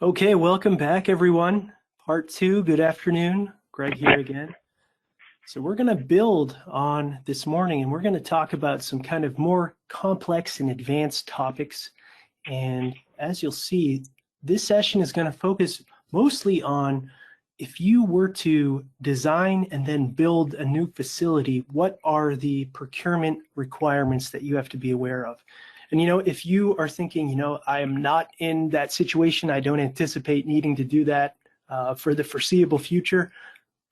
Okay, welcome back everyone. Part 2, good afternoon. Greg here again. So we're going to build on this morning and we're going to talk about some kind of more complex and advanced topics. And as you'll see, this session is going to focus mostly on if you were to design and then build a new facility, what are the procurement requirements that you have to be aware of? And if you are thinking, I am not in that situation, I don't anticipate needing to do that for the foreseeable future,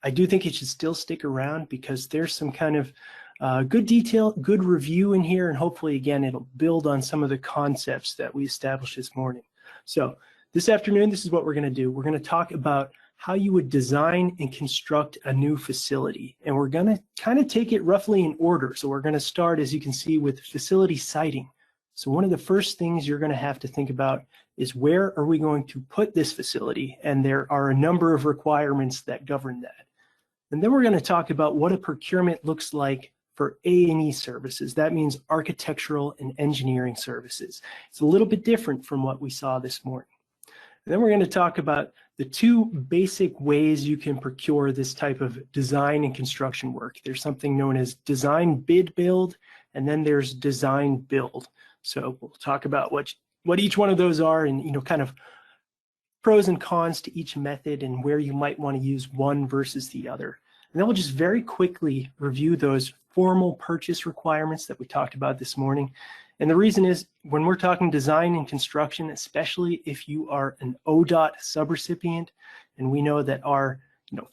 I do think you should still stick around because there's some kind of good detail, good review in here, and hopefully, again, it'll build on some of the concepts that we established this morning. So this afternoon, this is what we're going to do. We're going to talk about how you would design and construct a new facility. And we're going to kind of take it roughly in order. So we're going to start, as you can see, with facility siting. So one of the first things you're going to have to think about is where are we going to put this facility? And there are a number of requirements that govern that. And then we're going to talk about what a procurement looks like for A&E services. That means architectural and engineering services. It's a little bit different from what we saw this morning. And then we're going to talk about the two basic ways you can procure this type of design and construction work. There's something known as design bid build, and then there's design build. So we'll talk about what each one of those are and kind of pros and cons to each method and where you might want to use one versus the other. And then we'll just very quickly review those formal purchase requirements that we talked about this morning. And the reason is when we're talking design and construction, especially if you are an ODOT subrecipient, and we know that our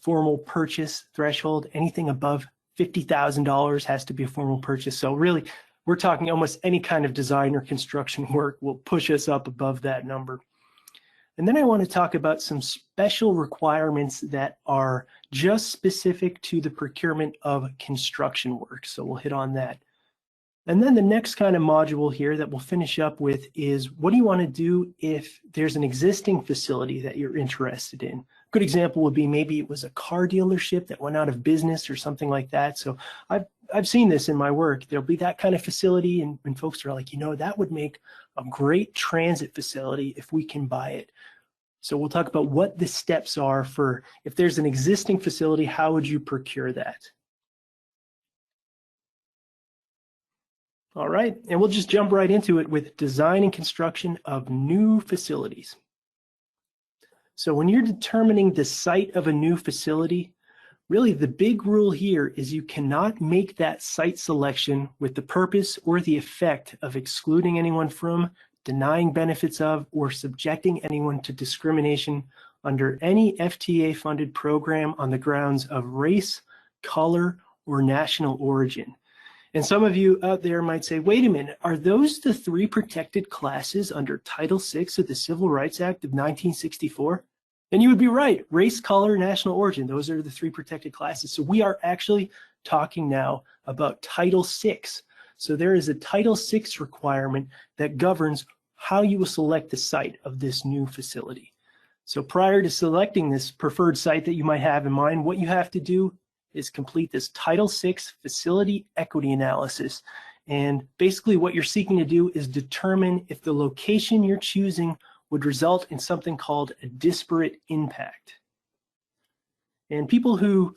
formal purchase threshold, anything above $50,000 has to be a formal purchase. So really, we're talking almost any kind of design or construction work will push us up above that number. And then I want to talk about some special requirements that are just specific to the procurement of construction work. So we'll hit on that. And then the next kind of module here that we'll finish up with is what do you want to do if there's an existing facility that you're interested in? A good example would be maybe it was a car dealership that went out of business or something like that. So I've seen this in my work. There'll be that kind of facility and folks are like, that would make a great transit facility if we can buy it. So we'll talk about what the steps are for if there's an existing facility, how would you procure that? All right, and we'll just jump right into it with design and construction of new facilities. So when you're determining the site of a new facility, really the big rule here is you cannot make that site selection with the purpose or the effect of excluding anyone from, denying benefits of, or subjecting anyone to discrimination under any FTA-funded program on the grounds of race, color, or national origin. And some of you out there might say, wait a minute, are those the three protected classes under Title VI of the Civil Rights Act of 1964? And you would be right, race, color, national origin, those are the three protected classes. So we are actually talking now about Title VI. So there is a Title VI requirement that governs how you will select the site of this new facility. So prior to selecting this preferred site that you might have in mind, what you have to do is complete this Title VI facility equity analysis. And basically what you're seeking to do is determine if the location you're choosing would result in something called a disparate impact. And people who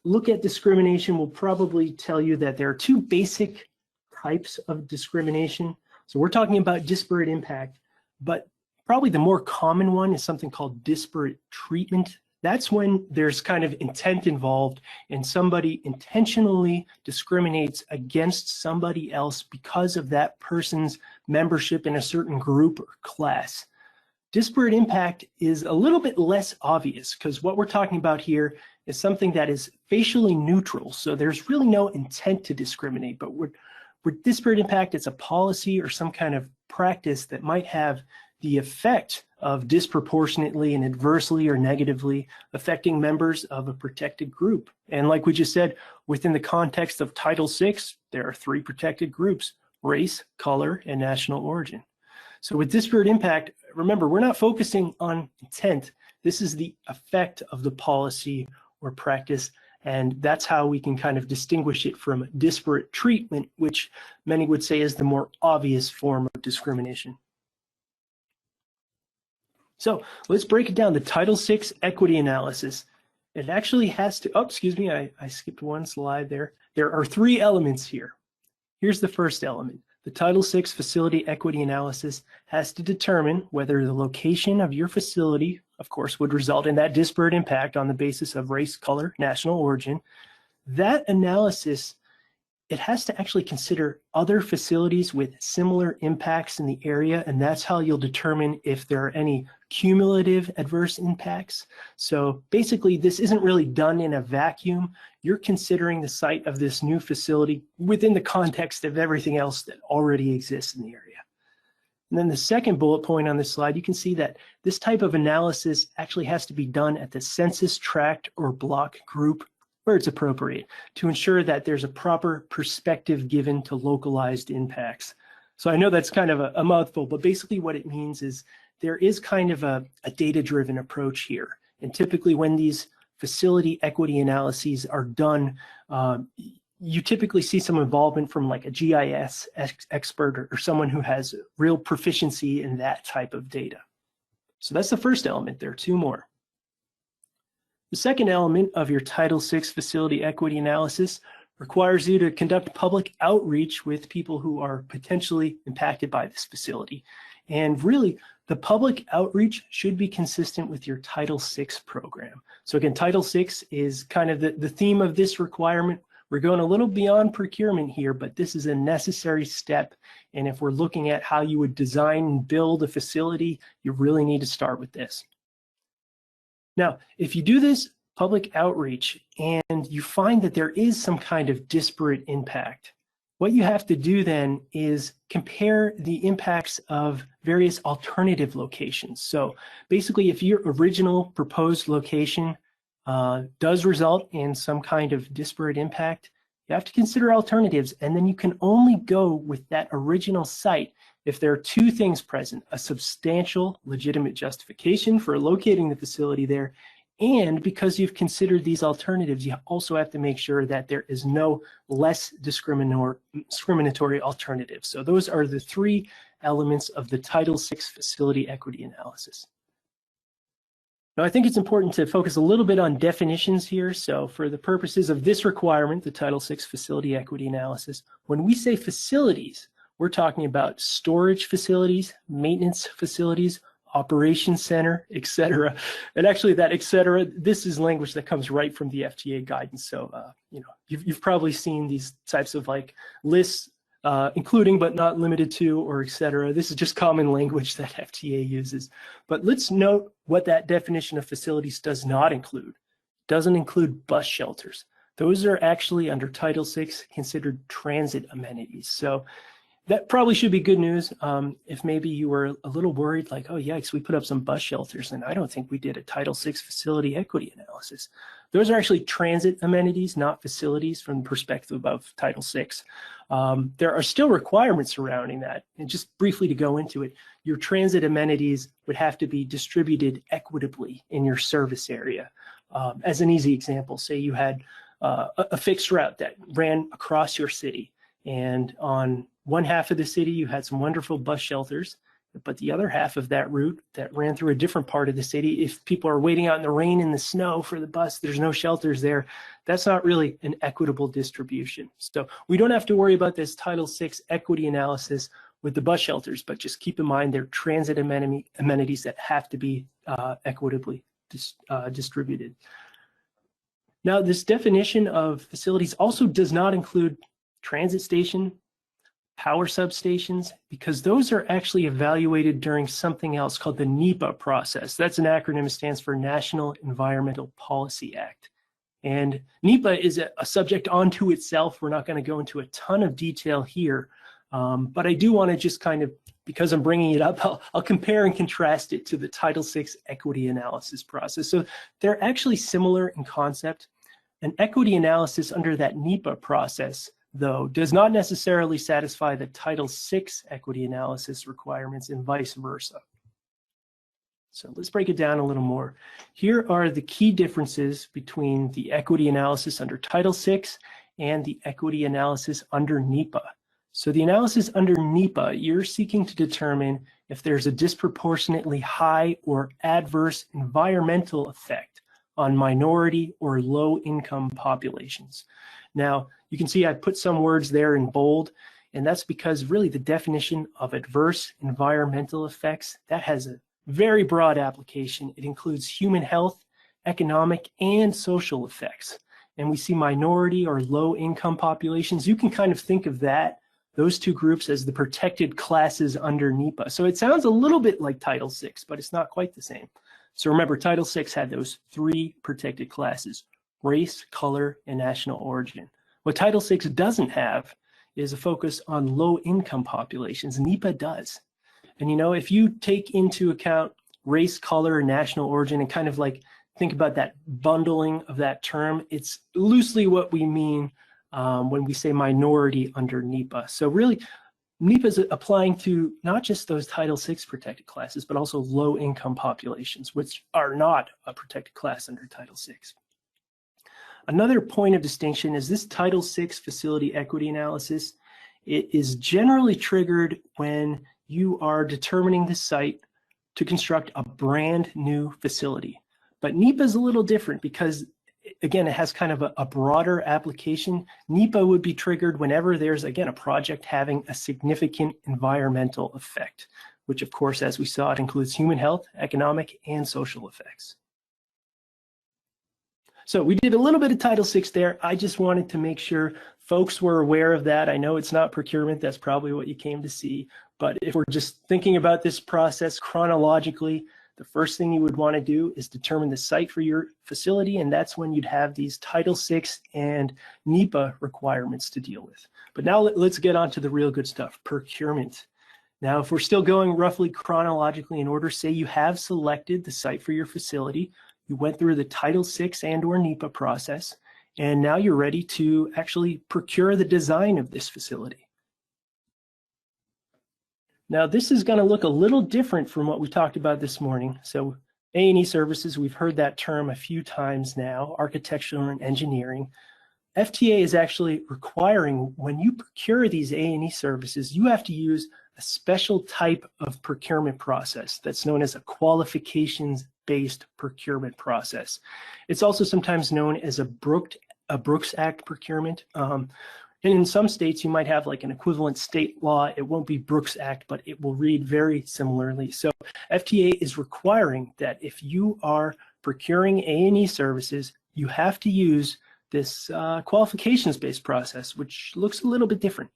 look at discrimination will probably tell you that there are two basic types of discrimination. So we're talking about disparate impact, but probably the more common one is something called disparate treatment. That's when there's kind of intent involved and somebody intentionally discriminates against somebody else because of that person's membership in a certain group or class. Disparate impact is a little bit less obvious because what we're talking about here is something that is facially neutral. So there's really no intent to discriminate, but with disparate impact, it's a policy or some kind of practice that might have the effect of disproportionately and adversely or negatively affecting members of a protected group. And like we just said, within the context of Title VI, there are three protected groups: race, color, and national origin. So with disparate impact, remember, we're not focusing on intent. This is the effect of the policy or practice, and that's how we can kind of distinguish it from disparate treatment, which many would say is the more obvious form of discrimination. So let's break it down. The Title VI equity analysis. It actually has to, oh, excuse me, I skipped one slide there. There are 3 elements here. Here's the first element. The Title VI facility equity analysis has to determine whether the location of your facility, of course, would result in that disparate impact on the basis of race, color, national origin. That analysis, it has to actually consider other facilities with similar impacts in the area, and that's how you'll determine if there are any cumulative adverse impacts. So basically, this isn't really done in a vacuum. You're considering the site of this new facility within the context of everything else that already exists in the area. And then the second bullet point on this slide, you can see that this type of analysis actually has to be done at the census tract or block group where it's appropriate to ensure that there's a proper perspective given to localized impacts. So I know that's kind of a mouthful, but basically what it means is there is kind of a data-driven approach here. And typically when these facility equity analyses are done, you typically see some involvement from like a GIS expert or someone who has real proficiency in that type of data. So that's the first element. There are 2 more. The second element of your Title VI facility equity analysis requires you to conduct public outreach with people who are potentially impacted by this facility. And really, the public outreach should be consistent with your Title VI program. So again, Title VI is kind of the theme of this requirement. We're going a little beyond procurement here, but this is a necessary step. And if we're looking at how you would design and build a facility, you really need to start with this. Now, if you do this public outreach and you find that there is some kind of disparate impact, what you have to do then is compare the impacts of various alternative locations. So basically, if your original proposed location does result in some kind of disparate impact, you have to consider alternatives, and then you can only go with that original site if there are 2 things present: a substantial legitimate justification for locating the facility there, and because you've considered these alternatives, you also have to make sure that there is no less discriminatory alternative. So those are the 3 elements of the Title VI facility equity analysis. Now, I think it's important to focus a little bit on definitions here. So for the purposes of this requirement, the Title VI facility equity analysis, when we say facilities, we're talking about storage facilities, maintenance facilities, operations center, et cetera. And actually that et cetera, this is language that comes right from the FTA guidance. So, you've probably seen these types of like lists, including but not limited to, or et cetera. This is just common language that FTA uses. But let's note what that definition of facilities does not include. It doesn't include bus shelters. Those are actually under Title VI considered transit amenities. So that probably should be good news if maybe you were a little worried, like, oh, yikes, we put up some bus shelters, and I don't think we did a Title VI facility equity analysis. Those are actually transit amenities, not facilities from the perspective of Title VI. There are still requirements surrounding that. And just briefly to go into it, your transit amenities would have to be distributed equitably in your service area. As an easy example, say you had a fixed route that ran across your city, and on one half of the city, you had some wonderful bus shelters, but the other half of that route that ran through a different part of the city, if people are waiting out in the rain and the snow for the bus, there's no shelters there. That's not really an equitable distribution. So we don't have to worry about this Title VI equity analysis with the bus shelters, but just keep in mind they're transit amenities that have to be equitably distributed. Now, this definition of facilities also does not include transit station, power substations, because those are actually evaluated during something else called the NEPA process. That's an acronym that stands for National Environmental Policy Act. And NEPA is a subject unto itself. We're not going to go into a ton of detail here, but I do want to just kind of, because I'm bringing it up, I'll compare and contrast it to the Title VI equity analysis process. So they're actually similar in concept. An equity analysis under that NEPA process, though, does not necessarily satisfy the Title VI equity analysis requirements and vice versa. So let's break it down a little more. Here are the key differences between the equity analysis under Title VI and the equity analysis under NEPA. So the analysis under NEPA, you're seeking to determine if there's a disproportionately high or adverse environmental effect on minority or low-income populations. Now, you can see I put some words there in bold, and that's because really the definition of adverse environmental effects, that has a very broad application. It includes human health, economic, and social effects. And we see minority or low-income populations. You can kind of think of those two groups as the protected classes under NEPA. So it sounds a little bit like Title VI, but it's not quite the same. So remember, Title VI had those 3 protected classes: race, color, and national origin. What Title VI doesn't have is a focus on low-income populations. NEPA does. And you know, if you take into account race, color, and national origin and kind of like think about that bundling of that term, it's loosely what we mean when we say minority under NEPA. So really, NEPA is applying to not just those Title VI protected classes, but also low-income populations, which are not a protected class under Title VI. Another point of distinction is this Title VI facility equity analysis. It is generally triggered when you are determining the site to construct a brand new facility. But NEPA is a little different because, again, it has kind of a broader application. NEPA would be triggered whenever there's, again, a project having a significant environmental effect, which, of course, as we saw, it includes human health, economic, and social effects. So we did a little bit of Title VI there. I just wanted to make sure folks were aware of that. I know it's not procurement. That's probably what you came to see. But if we're just thinking about this process chronologically, the first thing you would want to do is determine the site for your facility, and that's when you'd have these Title VI and NEPA requirements to deal with. But now let's get on to the real good stuff, procurement. Now, if we're still going roughly chronologically in order, say you have selected the site for your facility, you went through the Title VI and/or NEPA process, and now you're ready to actually procure the design of this facility. Now, this is going to look a little different from what we talked about this morning. So A&E services, we've heard that term a few times now, architectural and engineering. FTA is actually requiring when you procure these A&E services, you have to use a special type of procurement process that's known as a qualifications-based procurement process. It's also sometimes known as a Brooks Act procurement. And in some states, you might have like an equivalent state law. It won't be Brooks Act, but it will read very similarly. So FTA is requiring that if you are procuring A&E services, you have to use this qualifications-based process, which looks a little bit different.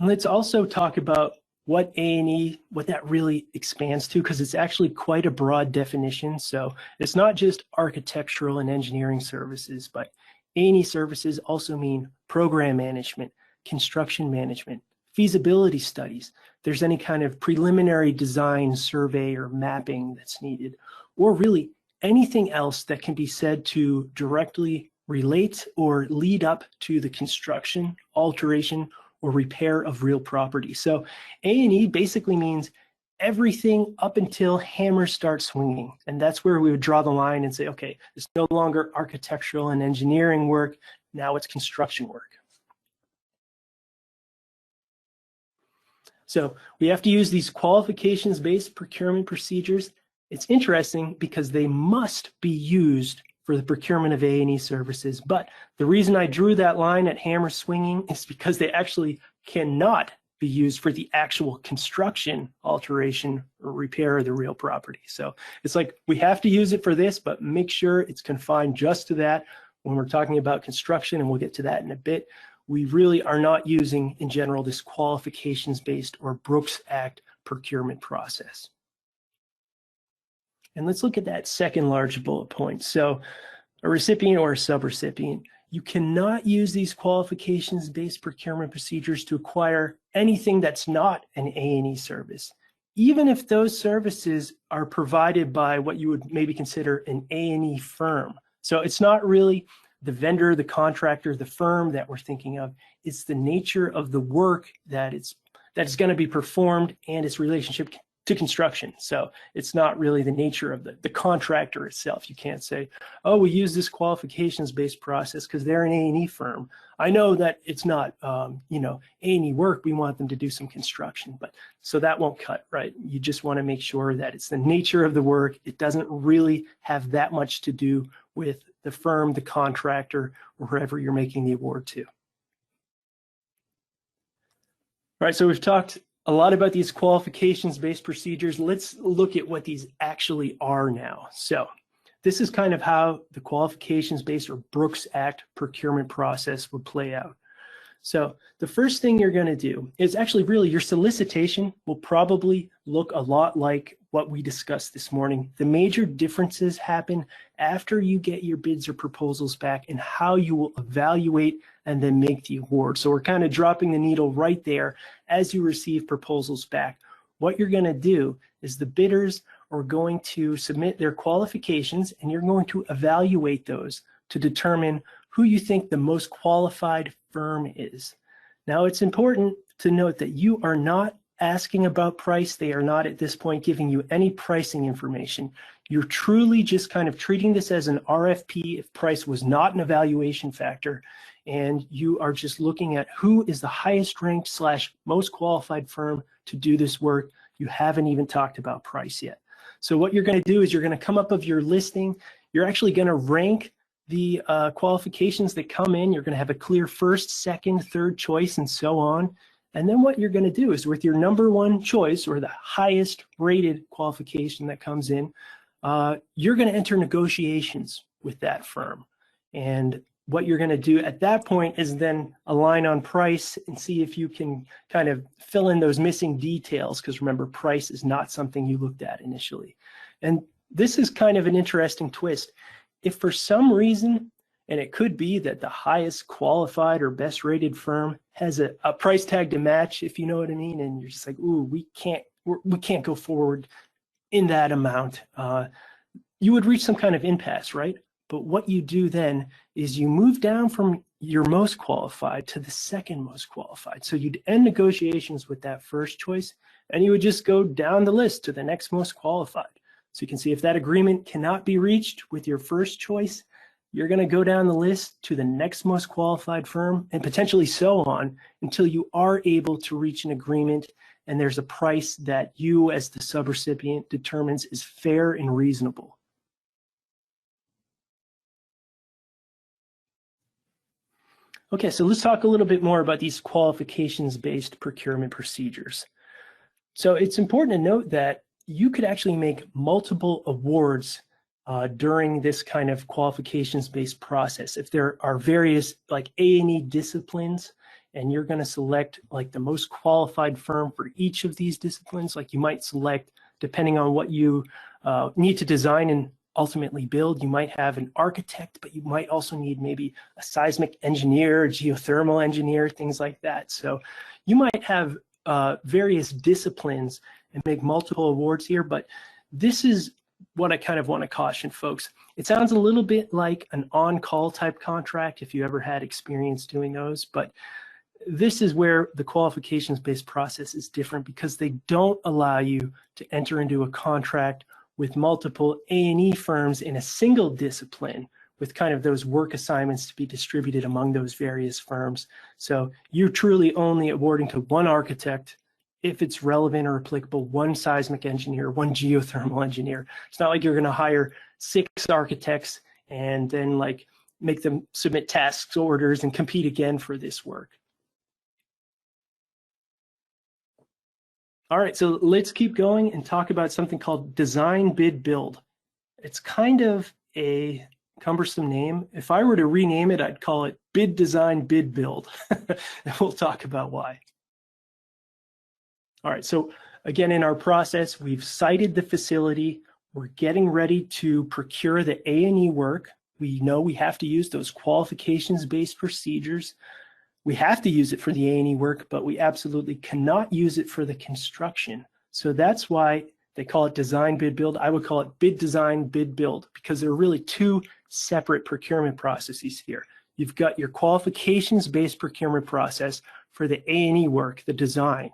And let's also talk about what A&E, what that really expands to, because it's actually quite a broad definition. So it's not just architectural and engineering services, but A&E services also mean program management, construction management, feasibility studies. If there's any kind of preliminary design survey or mapping that's needed, or really anything else that can be said to directly relate or lead up to the construction, alteration, or repair of real property. So A&E basically means everything up until hammers start swinging. And that's where we would draw the line and say, okay, it's no longer architectural and engineering work, now it's construction work. So we have to use these qualifications-based procurement procedures. It's interesting because they must be used for the procurement of A&E services. But the reason I drew that line at hammer swinging is because they actually cannot be used for the actual construction, alteration, or repair of the real property. So it's like we have to use it for this, but make sure it's confined just to that. When we're talking about construction, and we'll get to that in a bit, we really are not using, in general, this qualifications-based or Brooks Act procurement process. And let's look at that second large bullet point. So a recipient or a subrecipient, you cannot use these qualifications-based procurement procedures to acquire anything that's not an A&E service, even if those services are provided by what you would maybe consider an A&E firm. So it's not really the vendor, the contractor, the firm that we're thinking of. It's the nature of the work that is going to be performed and its relationship to construction. So it's not really the nature of the contractor itself. You can't say, oh, we use this qualifications-based process because they're an A&E firm. I know that it's not, A&E work. We want them to do some construction, but so that won't cut, right? You just want to make sure that it's the nature of the work. It doesn't really have that much to do with the firm, the contractor, or whoever you're making the award to. All right, so we've talked a lot about these qualifications-based procedures. Let's look at what these actually are now. So this is kind of how the qualifications-based or Brooks Act procurement process would play out. So the first thing you're going to do is actually really your solicitation will probably look a lot like what we discussed this morning. The major differences happen after you get your bids or proposals back and how you will evaluate and then make the award. So we're kind of dropping the needle right there as you receive proposals back. What you're going to do is the bidders are going to submit their qualifications and you're going to evaluate those to determine who you think the most qualified firm is. Now, it's important to note that you are not asking about price. They are not at this point giving you any pricing information. You're truly just kind of treating this as an RFP if price was not an evaluation factor, and you are just looking at who is the highest ranked / most qualified firm to do this work. You haven't even talked about price yet. So what you're going to do is you're going to come up with your listing. You're actually going to rank the qualifications that come in. You're going to have a clear first, second, third choice, and so on. And then what you're going to do is with your #1 choice or the highest rated qualification that comes in, you're going to enter negotiations with that firm. And what you're going to do at that point is then align on price and see if you can kind of fill in those missing details, because remember, price is not something you looked at initially. And this is kind of an interesting twist. If for some reason, and it could be that the highest qualified or best rated firm has a price tag to match, if you know what I mean, and you're just like, ooh, we can't go forward in that amount, you would reach some kind of impasse, right? But what you do then is you move down from your most qualified to the second most qualified. So you'd end negotiations with that first choice, and you would just go down the list to the next most qualified. So you can see if that agreement cannot be reached with your first choice, you're going to go down the list to the next most qualified firm and potentially so on until you are able to reach an agreement and there's a price that you as the subrecipient determines is fair and reasonable. Okay, so let's talk a little bit more about these qualifications-based procurement procedures. So it's important to note that you could actually make multiple awards during this kind of qualifications-based process. If there are various like A&E disciplines and you're going to select like the most qualified firm for each of these disciplines, like you might select, depending on what you need to design and ultimately build, you might have an architect, but you might also need maybe a seismic engineer, geothermal engineer, things like that. So you might have various disciplines and make multiple awards here, but this is what I kind of want to caution folks. It sounds a little bit like an on-call type contract if you ever had experience doing those, but this is where the qualifications-based process is different because they don't allow you to enter into a contract with multiple A&E firms in a single discipline with kind of those work assignments to be distributed among those various firms. So you're truly only awarding to one architect if it's relevant or applicable, one seismic engineer, one geothermal engineer. It's not like you're going to hire 6 architects and then like make them submit task orders and compete again for this work. All right, so let's keep going and talk about something called design, bid, build. It's kind of a cumbersome name. If I were to rename it, I'd call it bid, design, bid, build. And we'll talk about why. All right, so again, in our process, we've cited the facility. We're getting ready to procure the A&E work. We know we have to use those qualifications-based procedures. We have to use it for the A&E work, but we absolutely cannot use it for the construction. So that's why they call it design, bid, build. I would call it bid, design, bid, build, because there are really 2 separate procurement processes here. You've got your qualifications-based procurement process for the A&E work, the design.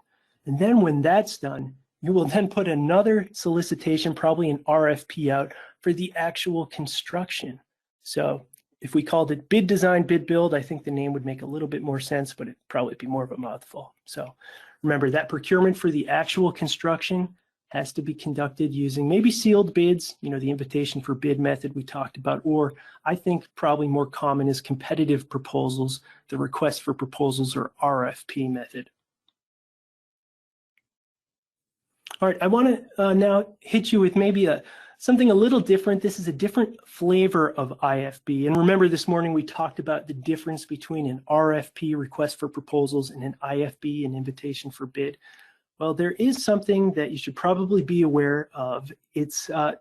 And then when that's done, you will then put another solicitation, probably an RFP out for the actual construction. So if we called it bid design, bid build, I think the name would make a little bit more sense, but it'd probably be more of a mouthful. So remember that procurement for the actual construction has to be conducted using maybe sealed bids, you know, the invitation for bid method we talked about, or I think probably more common is competitive proposals, the request for proposals or RFP method. All right, I want to now hit you with maybe something a little different. This is a different flavor of IFB. And remember this morning we talked about the difference between an RFP, request for proposals, and an IFB, an invitation for bid. Well, there is something that you should probably be aware of. It's not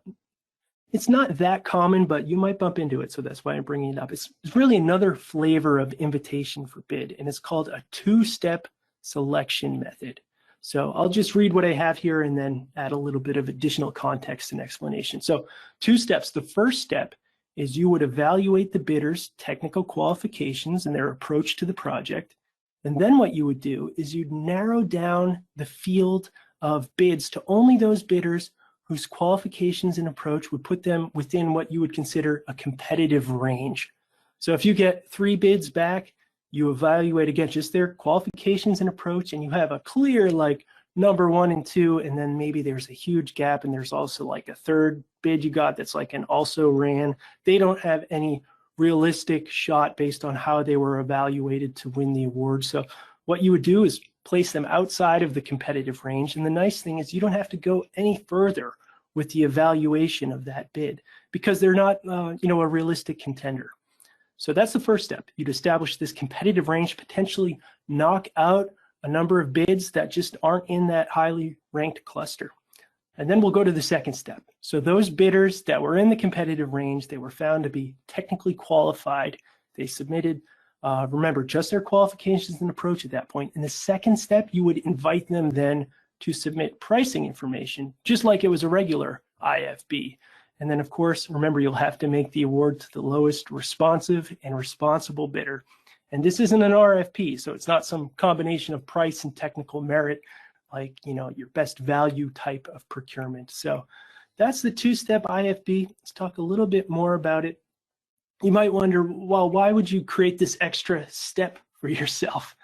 that common, but you might bump into it, so that's why I'm bringing it up. It's really another flavor of invitation for bid, and it's called a two-step selection method. So I'll just read what I have here and then add a little bit of additional context and explanation. So 2 steps. The first step is you would evaluate the bidder's technical qualifications and their approach to the project. And then what you would do is you'd narrow down the field of bids to only those bidders whose qualifications and approach would put them within what you would consider a competitive range. So if you get 3 bids back, you evaluate again just their qualifications and approach, and you have a clear like number 1 and 2, and then maybe there's a huge gap and there's also like a 3rd bid you got that's like an also ran. They don't have any realistic shot based on how they were evaluated to win the award. So what you would do is place them outside of the competitive range, and the nice thing is you don't have to go any further with the evaluation of that bid because they're not you know, a realistic contender. So that's the first step. You'd establish this competitive range, potentially knock out a number of bids that just aren't in that highly ranked cluster. And then we'll go to the second step. So those bidders that were in the competitive range, they were found to be technically qualified. They submitted, remember, just their qualifications and approach at that point. In the second step, you would invite them then to submit pricing information, just like it was a regular IFB. And then, of course, remember, you'll have to make the award to the lowest responsive and responsible bidder. And this isn't an RFP, so it's not some combination of price and technical merit, like, you know, your best value type of procurement. So that's the 2-step IFB. Let's talk a little bit more about it. You might wonder, well, why would you create this extra step for yourself?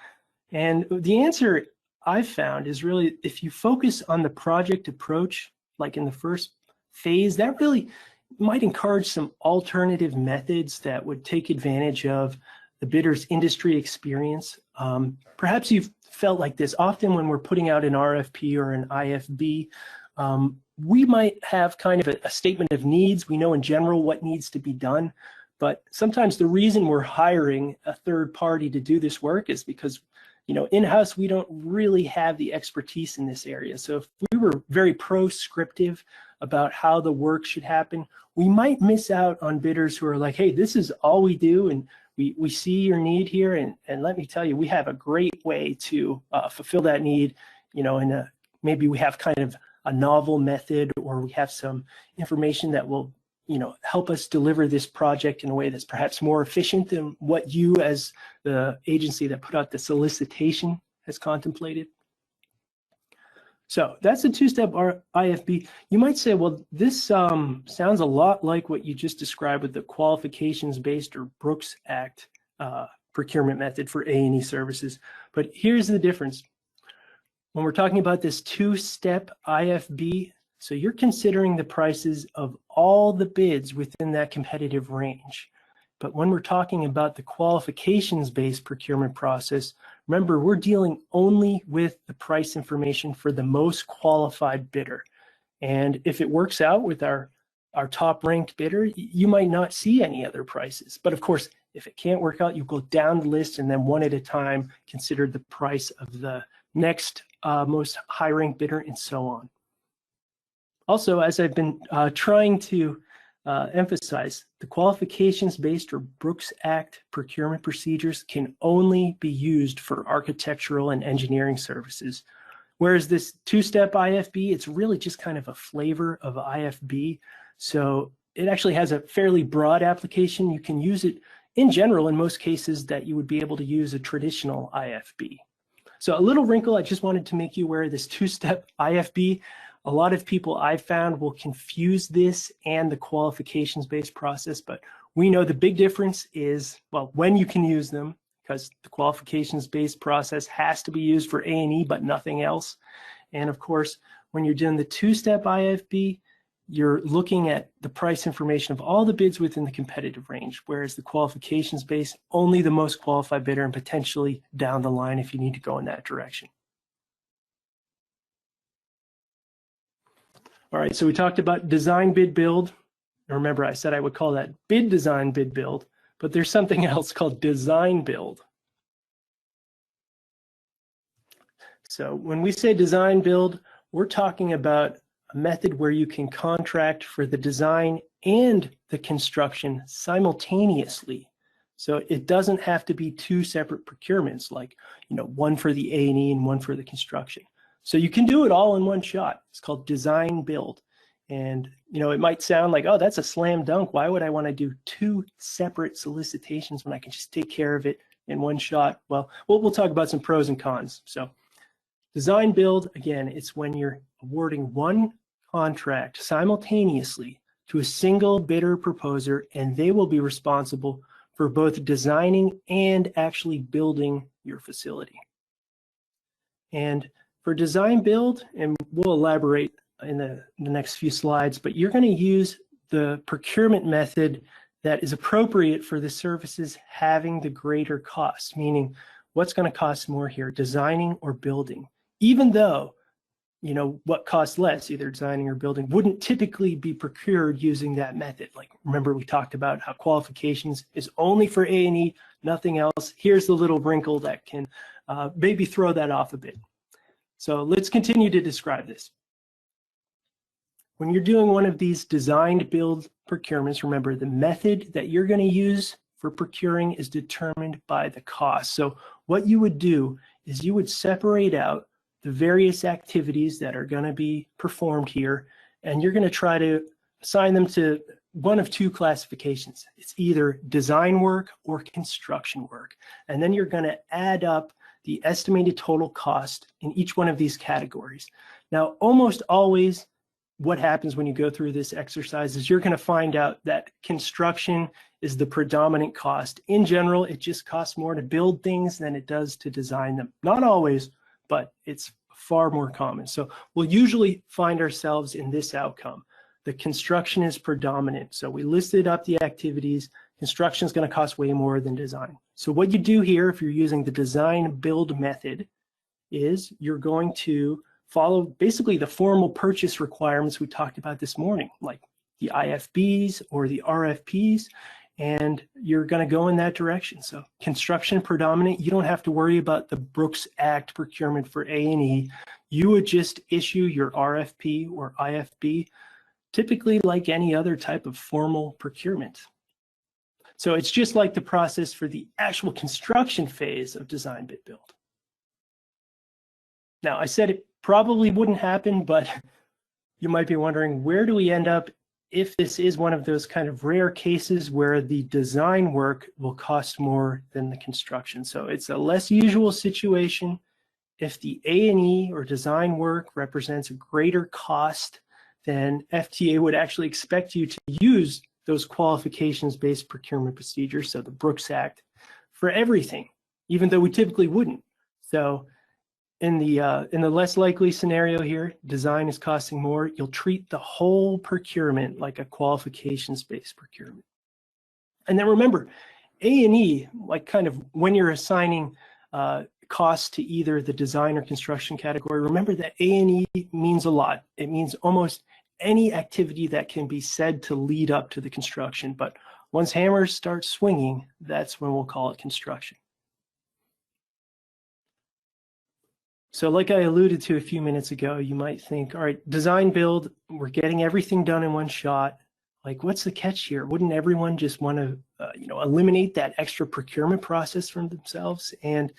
And the answer I've found is really, if you focus on the project approach, like in the first phase, that really might encourage some alternative methods that would take advantage of the bidder's industry experience. Perhaps you've felt like this. Often when we're putting out an RFP or an IFB, we might have kind of a statement of needs. We know in general what needs to be done, but sometimes the reason we're hiring a third party to do this work is because, you know, in-house we don't really have the expertise in this area. So if we were very proscriptive about how the work should happen, we might miss out on bidders who are like, hey, this is all we do, and we see your need here, and let me tell you, we have a great way to fulfill that need, you know, and maybe we have kind of a novel method, or we have some information that will, you know, help us deliver this project in a way that's perhaps more efficient than what you as the agency that put out the solicitation has contemplated. So that's the 2-step IFB. You might say, well, this sounds a lot like what you just described with the qualifications-based or Brooks Act procurement method for A&E services. But here's the difference. When we're talking about this 2-step IFB, so you're considering the prices of all the bids within that competitive range. But when we're talking about the qualifications-based procurement process, remember, we're dealing only with the price information for the most qualified bidder. And if it works out with our top-ranked bidder, you might not see any other prices. But of course, if it can't work out, you go down the list and then one at a time consider the price of the next most high-ranked bidder and so on. Also, as I've been trying to emphasize, the qualifications-based or Brooks Act procurement procedures can only be used for architectural and engineering services. Whereas this 2-step IFB, it's really just kind of a flavor of IFB. So it actually has a fairly broad application. You can use it in general in most cases that you would be able to use a traditional IFB. So a little wrinkle, I just wanted to make you aware of this two-step IFB. A lot of people I've found will confuse this and the qualifications-based process, but we know the big difference is, well, when you can use them, because the qualifications-based process has to be used for A&E, but nothing else. And of course, when you're doing the two-step IFB, you're looking at the price information of all the bids within the competitive range, whereas the qualifications base, only the most qualified bidder and potentially down the line if you need to go in that direction. All right, so we talked about design, bid, build. Remember, I said I would call that bid design, bid, build, but there's something else called design build. So when we say design build, we're talking about a method where you can contract for the design and the construction simultaneously. So it doesn't have to be two separate procurements, like, you know, one for the A&E and one for the construction. So you can do it all in one shot. It's called design build. And, you know, it might sound like, oh, that's a slam dunk. Why would I want to do two separate solicitations when I can just take care of it in one shot? Well, we'll talk about some pros and cons. So design build, again, it's when you're awarding one contract simultaneously to a single bidder proposer, and they will be responsible for both designing and actually building your facility. And for design build, and we'll elaborate in the next few slides, but you're going to use the procurement method that is appropriate for the services having the greater cost, meaning what's going to cost more here, designing or building, even though, you know, what costs less, either designing or building, wouldn't typically be procured using that method. Like, remember we talked about how qualifications is only for A&E, nothing else. Here's the little wrinkle that can maybe throw that off a bit. So let's continue to describe this. When you're doing one of these designed build procurements, remember the method that you're going to use for procuring is determined by the cost. So what you would do is you would separate out the various activities that are going to be performed here, and you're going to try to assign them to one of two classifications. It's either design work or construction work. And then you're going to add up the estimated total cost in each one of these categories. Now, almost always what happens when you go through this exercise is you're going to find out that construction is the predominant cost. In general, it just costs more to build things than it does to design them. Not always, but it's far more common. So we'll usually find ourselves in this outcome. The construction is predominant. So we listed up the activities. Construction is going to cost way more than design. So what you do here, if you're using the design build method, is you're going to follow basically the formal purchase requirements we talked about this morning, like the IFBs or the RFPs, and you're going to go in that direction. So construction predominant, you don't have to worry about the Brooks Act procurement for A&E. You would just issue your RFP or IFB, typically like any other type of formal procurement. So it's just like the process for the actual construction phase of design, bid, build. Now, I said it probably wouldn't happen, but you might be wondering, where do we end up if this is one of those kind of rare cases where the design work will cost more than the construction? So it's a less usual situation if the A&E or design work represents a greater cost, then FTA would actually expect you to use those qualifications-based procurement procedures, so the Brooks Act, for everything, even though we typically wouldn't. So in the less likely scenario here, design is costing more, you'll treat the whole procurement like a qualifications-based procurement. And then remember, A&E, like kind of when you're assigning costs to either the design or construction category, remember that A&E means a lot. It means almost any activity that can be said to lead up to the construction. But once hammers start swinging, that's when we'll call it construction. So like I alluded to a few minutes ago, you might think, all right, design build, we're getting everything done in one shot. Like, what's the catch here? Wouldn't everyone just want to, eliminate that extra procurement process from themselves? And,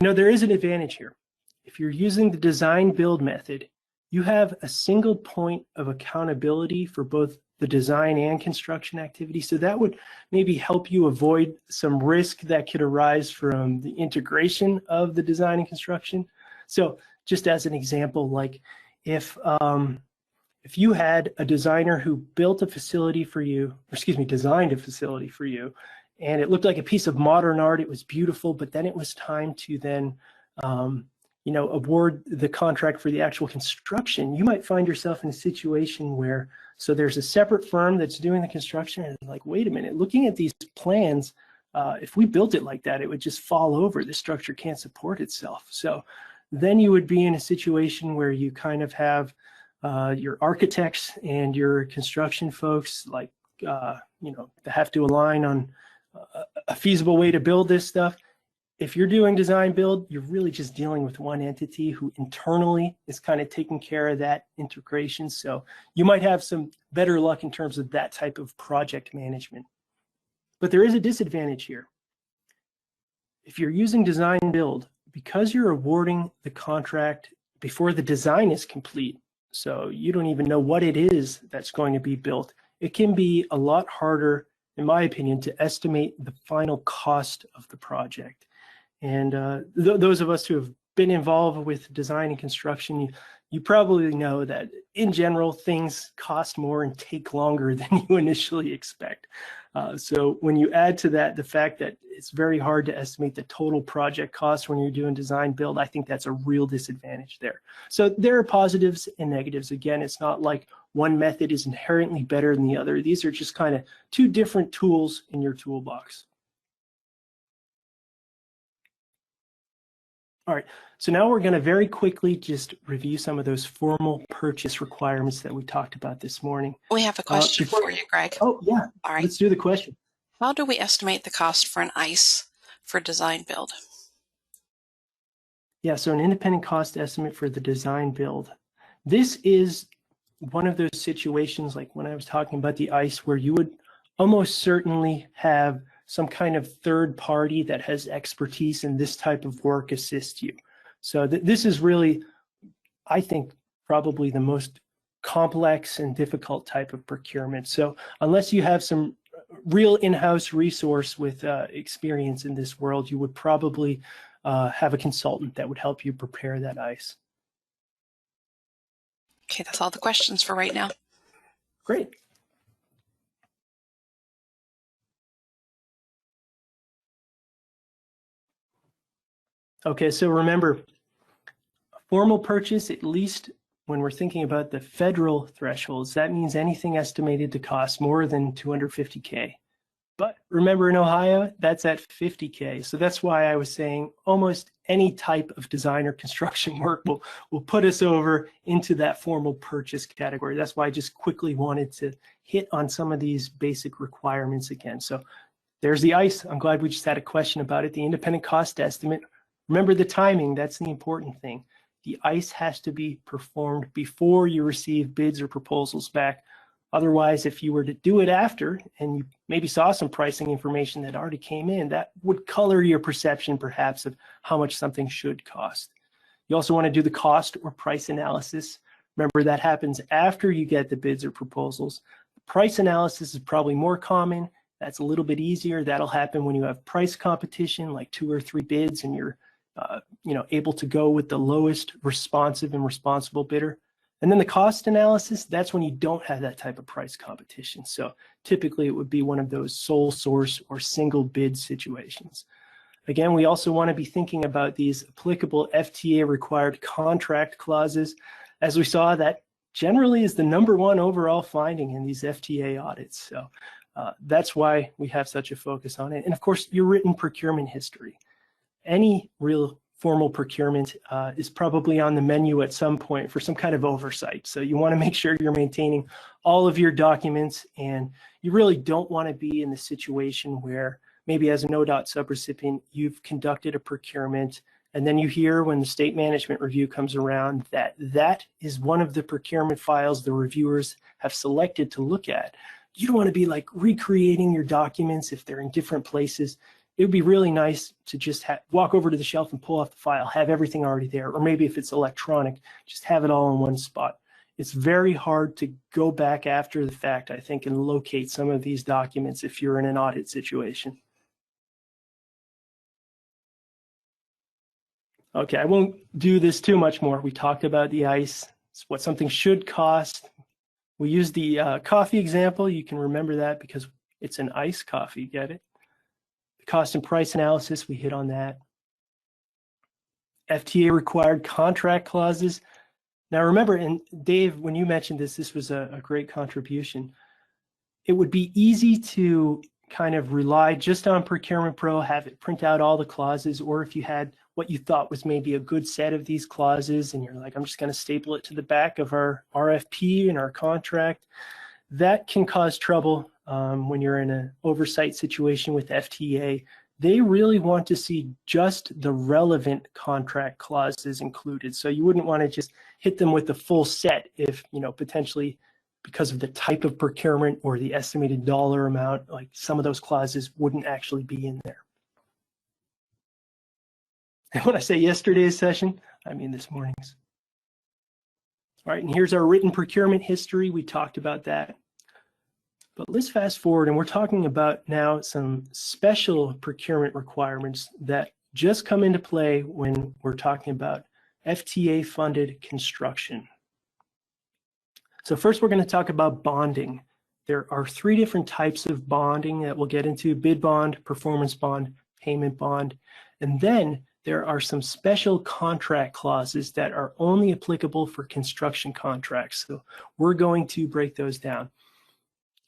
there is an advantage here. If you're using the design build method, you have a single point of accountability for both the design and construction activity. So that would maybe help you avoid some risk that could arise from the integration of the design and construction. So just as an example, like if you had a designer who built a facility for you, or excuse me, designed a facility for you, and it looked like a piece of modern art, it was beautiful, but then it was time to then award the contract for the actual construction, you might find yourself in a situation where, so there's a separate firm that's doing the construction, and like, wait a minute, looking at these plans, if we built it like that, it would just fall over. The structure can't support itself. So then you would be in a situation where you kind of have your architects and your construction folks, like, they have to align on a feasible way to build this stuff. If you're doing design build, you're really just dealing with one entity who internally is kind of taking care of that integration. So you might have some better luck in terms of that type of project management. But there is a disadvantage here. If you're using design build, because you're awarding the contract before the design is complete, so you don't even know what it is that's going to be built, it can be a lot harder, in my opinion, to estimate the final cost of the project. And those of us who have been involved with design and construction, you probably know that in general, things cost more and take longer than you initially expect. So when you add to that the fact that it's very hard to estimate the total project cost when you're doing design build, I think that's a real disadvantage there. So there are positives and negatives. Again, it's not like one method is inherently better than the other. These are just kind of two different tools in your toolbox. All right, so now we're going to very quickly just review some of those formal purchase requirements that we talked about this morning. We have a question for you, Greg. Oh, yeah. All right. Let's do the question. How do we estimate the cost for an ICE for design build? Yeah, so an independent cost estimate for the design build. This is one of those situations like when I was talking about the ICE where you would almost certainly have some kind of third party that has expertise in this type of work assist you. So this is really, I think, probably the most complex and difficult type of procurement. So unless you have some real in-house resource with experience in this world, you would probably have a consultant that would help you prepare that ICE. Okay, that's all the questions for right now. Great. Okay, so remember, formal purchase, at least when we're thinking about the federal thresholds, that means anything estimated to cost more than $250K. But remember, in Ohio, that's at $50K. So that's why I was saying almost any type of design or construction work will put us over into that formal purchase category. That's why I just quickly wanted to hit on some of these basic requirements again. So there's the ICE. I'm glad we just had a question about it. The independent cost estimate. Remember the timing, that's the important thing. The ICE has to be performed before you receive bids or proposals back. Otherwise, if you were to do it after and you maybe saw some pricing information that already came in, that would color your perception perhaps of how much something should cost. You also want to do the cost or price analysis. Remember, that happens after you get the bids or proposals. Price analysis is probably more common. That's a little bit easier. That'll happen when you have price competition, like 2 or 3 bids, and you're able to go with the lowest responsive and responsible bidder. And then the cost analysis, that's when you don't have that type of price competition. So typically it would be one of those sole source or single bid situations. Again, we also want to be thinking about these applicable FTA required contract clauses. As we saw, that generally is the #1 overall finding in these FTA audits. So that's why we have such a focus on it. And of course, your written procurement history. Any real formal procurement is probably on the menu at some point for some kind of oversight. So you want to make sure you're maintaining all of your documents, and you really don't want to be in the situation where maybe as an ODOT subrecipient, you've conducted a procurement, and then you hear when the state management review comes around that that is one of the procurement files the reviewers have selected to look at. You don't want to be like recreating your documents if they're in different places. It would be really nice to just walk over to the shelf and pull off the file, have everything already there, or maybe if it's electronic, just have it all in one spot. it's very hard to go back after the fact, I think, and locate some of these documents if you're in an audit situation. Okay, I won't do this too much more. We talked about the ICE, it's what something should cost. We used the coffee example. You can remember that because it's an ICE coffee, get it? The cost and price analysis, we hit on that. FTA required contract clauses. Now remember, and Dave, when you mentioned this, this was a great contribution. It would be easy to kind of rely just on Procurement Pro, have it print out all the clauses, or if you had what you thought was maybe a good set of these clauses and you're like, I'm just going to staple it to the back of our RFP and our contract, that can cause trouble when you're in an oversight situation with FTA. They really want to see just the relevant contract clauses included. So you wouldn't want to just hit them with the full set if, you know, potentially because of the type of procurement or the estimated dollar amount, like some of those clauses wouldn't actually be in there. And when I say yesterday's session, I mean this morning's. All right, and here's our written procurement history. We talked about that. But let's fast forward, and we're talking about now some special procurement requirements that just come into play when we're talking about FTA-funded construction. So first, we're going to talk about bonding. There are 3 different types of bonding that we'll get into: bid bond, performance bond, payment bond. And then there are some special contract clauses that are only applicable for construction contracts. So we're going to break those down.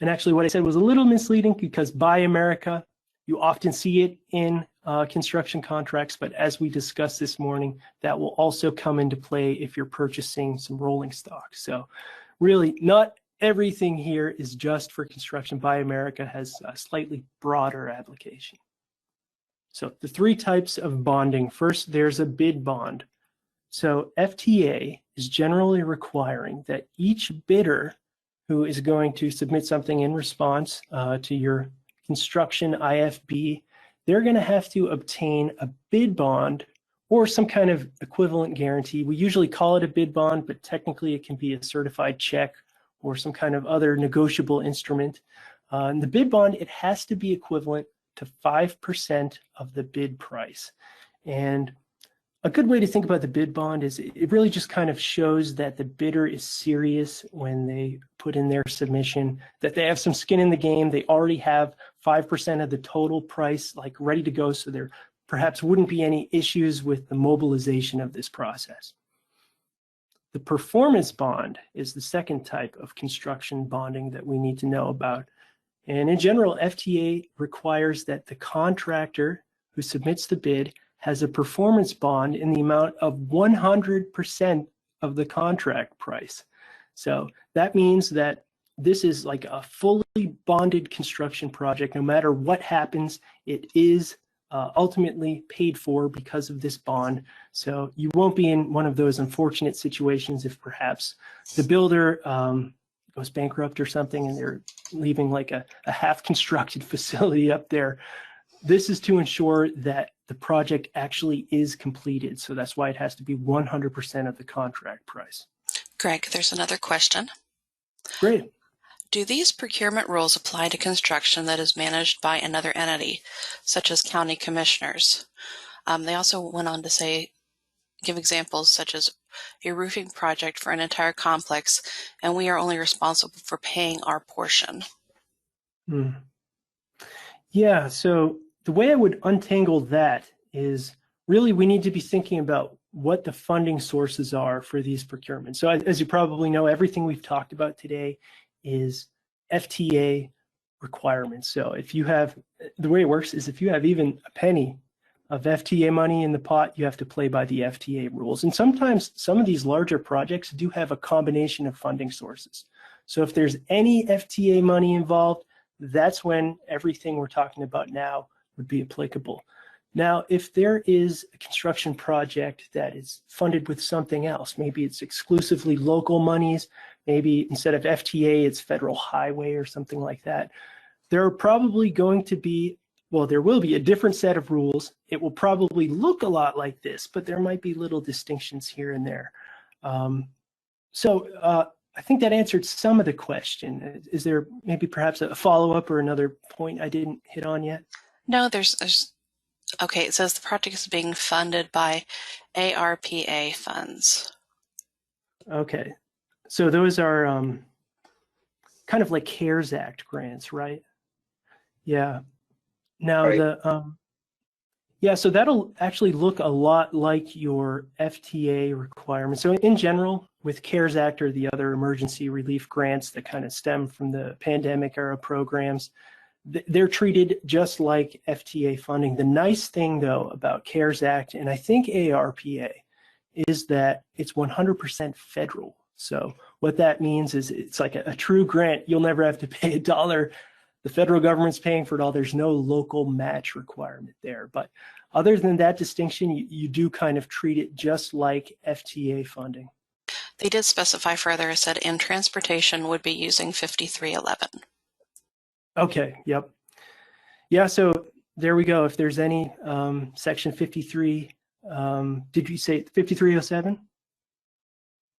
And actually what I said was a little misleading because Buy America, you often see it in construction contracts, but as we discussed this morning, that will also come into play if you're purchasing some rolling stock. So really not everything here is just for construction. Buy America has a slightly broader application. So the 3 types of bonding. First, there's a bid bond. So FTA is generally requiring that each bidder who is going to submit something in response to your construction IFB, they're going to have to obtain a bid bond or some kind of equivalent guarantee. We usually call it a bid bond, but technically it can be a certified check or some kind of other negotiable instrument. And the bid bond, it has to be equivalent to 5% of the bid price. And a good way to think about the bid bond is it really just kind of shows that the bidder is serious when they put in their submission, that they have some skin in the game. They already have 5% of the total price like ready to go, so there perhaps wouldn't be any issues with the mobilization of this process. The performance bond is the second type of construction bonding that we need to know about. And in general, FTA requires that the contractor who submits the bid has a performance bond in the amount of 100% of the contract price. So that means that this is like a fully bonded construction project. No matter what happens, it is ultimately paid for because of this bond. So you won't be in one of those unfortunate situations if perhaps the builder goes bankrupt or something and they're leaving like a half-constructed facility up there. This is to ensure that the project actually is completed. So that's why it has to be 100% of the contract price. Greg, there's another question. Great. Do these procurement rules apply to construction that is managed by another entity, such as county commissioners? They also went on to give examples such as a roofing project for an entire complex, and we are only responsible for paying our portion. Yeah, so the way I would untangle that is really we need to be thinking about what the funding sources are for these procurements. So as you probably know, everything we've talked about today is FTA requirements. So if you have, the way it works is if you have even a penny of FTA money in the pot, you have to play by the FTA rules. And sometimes some of these larger projects do have a combination of funding sources. So if there's any FTA money involved, that's when everything we're talking about now would be applicable. Now, if there is a construction project that is funded with something else, maybe it's exclusively local monies, maybe instead of FTA, it's federal highway or something like that, there are probably going to be, well, there will be a different set of rules. It will probably look a lot like this, but there might be little distinctions here and there. So I think that answered some of the question. Is there maybe perhaps a follow-up or another point I didn't hit on yet? No, okay, it says the project is being funded by ARPA funds. Okay, so those are kind of like CARES Act grants, right? Yeah. Now Right. yeah, so that'll actually look a lot like your FTA requirements. So in general, with CARES Act or the other emergency relief grants that kind of stem from the pandemic era programs, they're treated just like FTA funding. The nice thing though about CARES Act, and I think ARPA, is that it's 100% federal. So what that means is it's like a true grant. You'll never have to pay a dollar. The federal government's paying for it all. There's no local match requirement there. But other than that distinction, you do kind of treat it just like FTA funding. They did specify further, it said in transportation would be using 5311. Okay, yep. Yeah, so there we go. If there's any section 53, did you say 5307?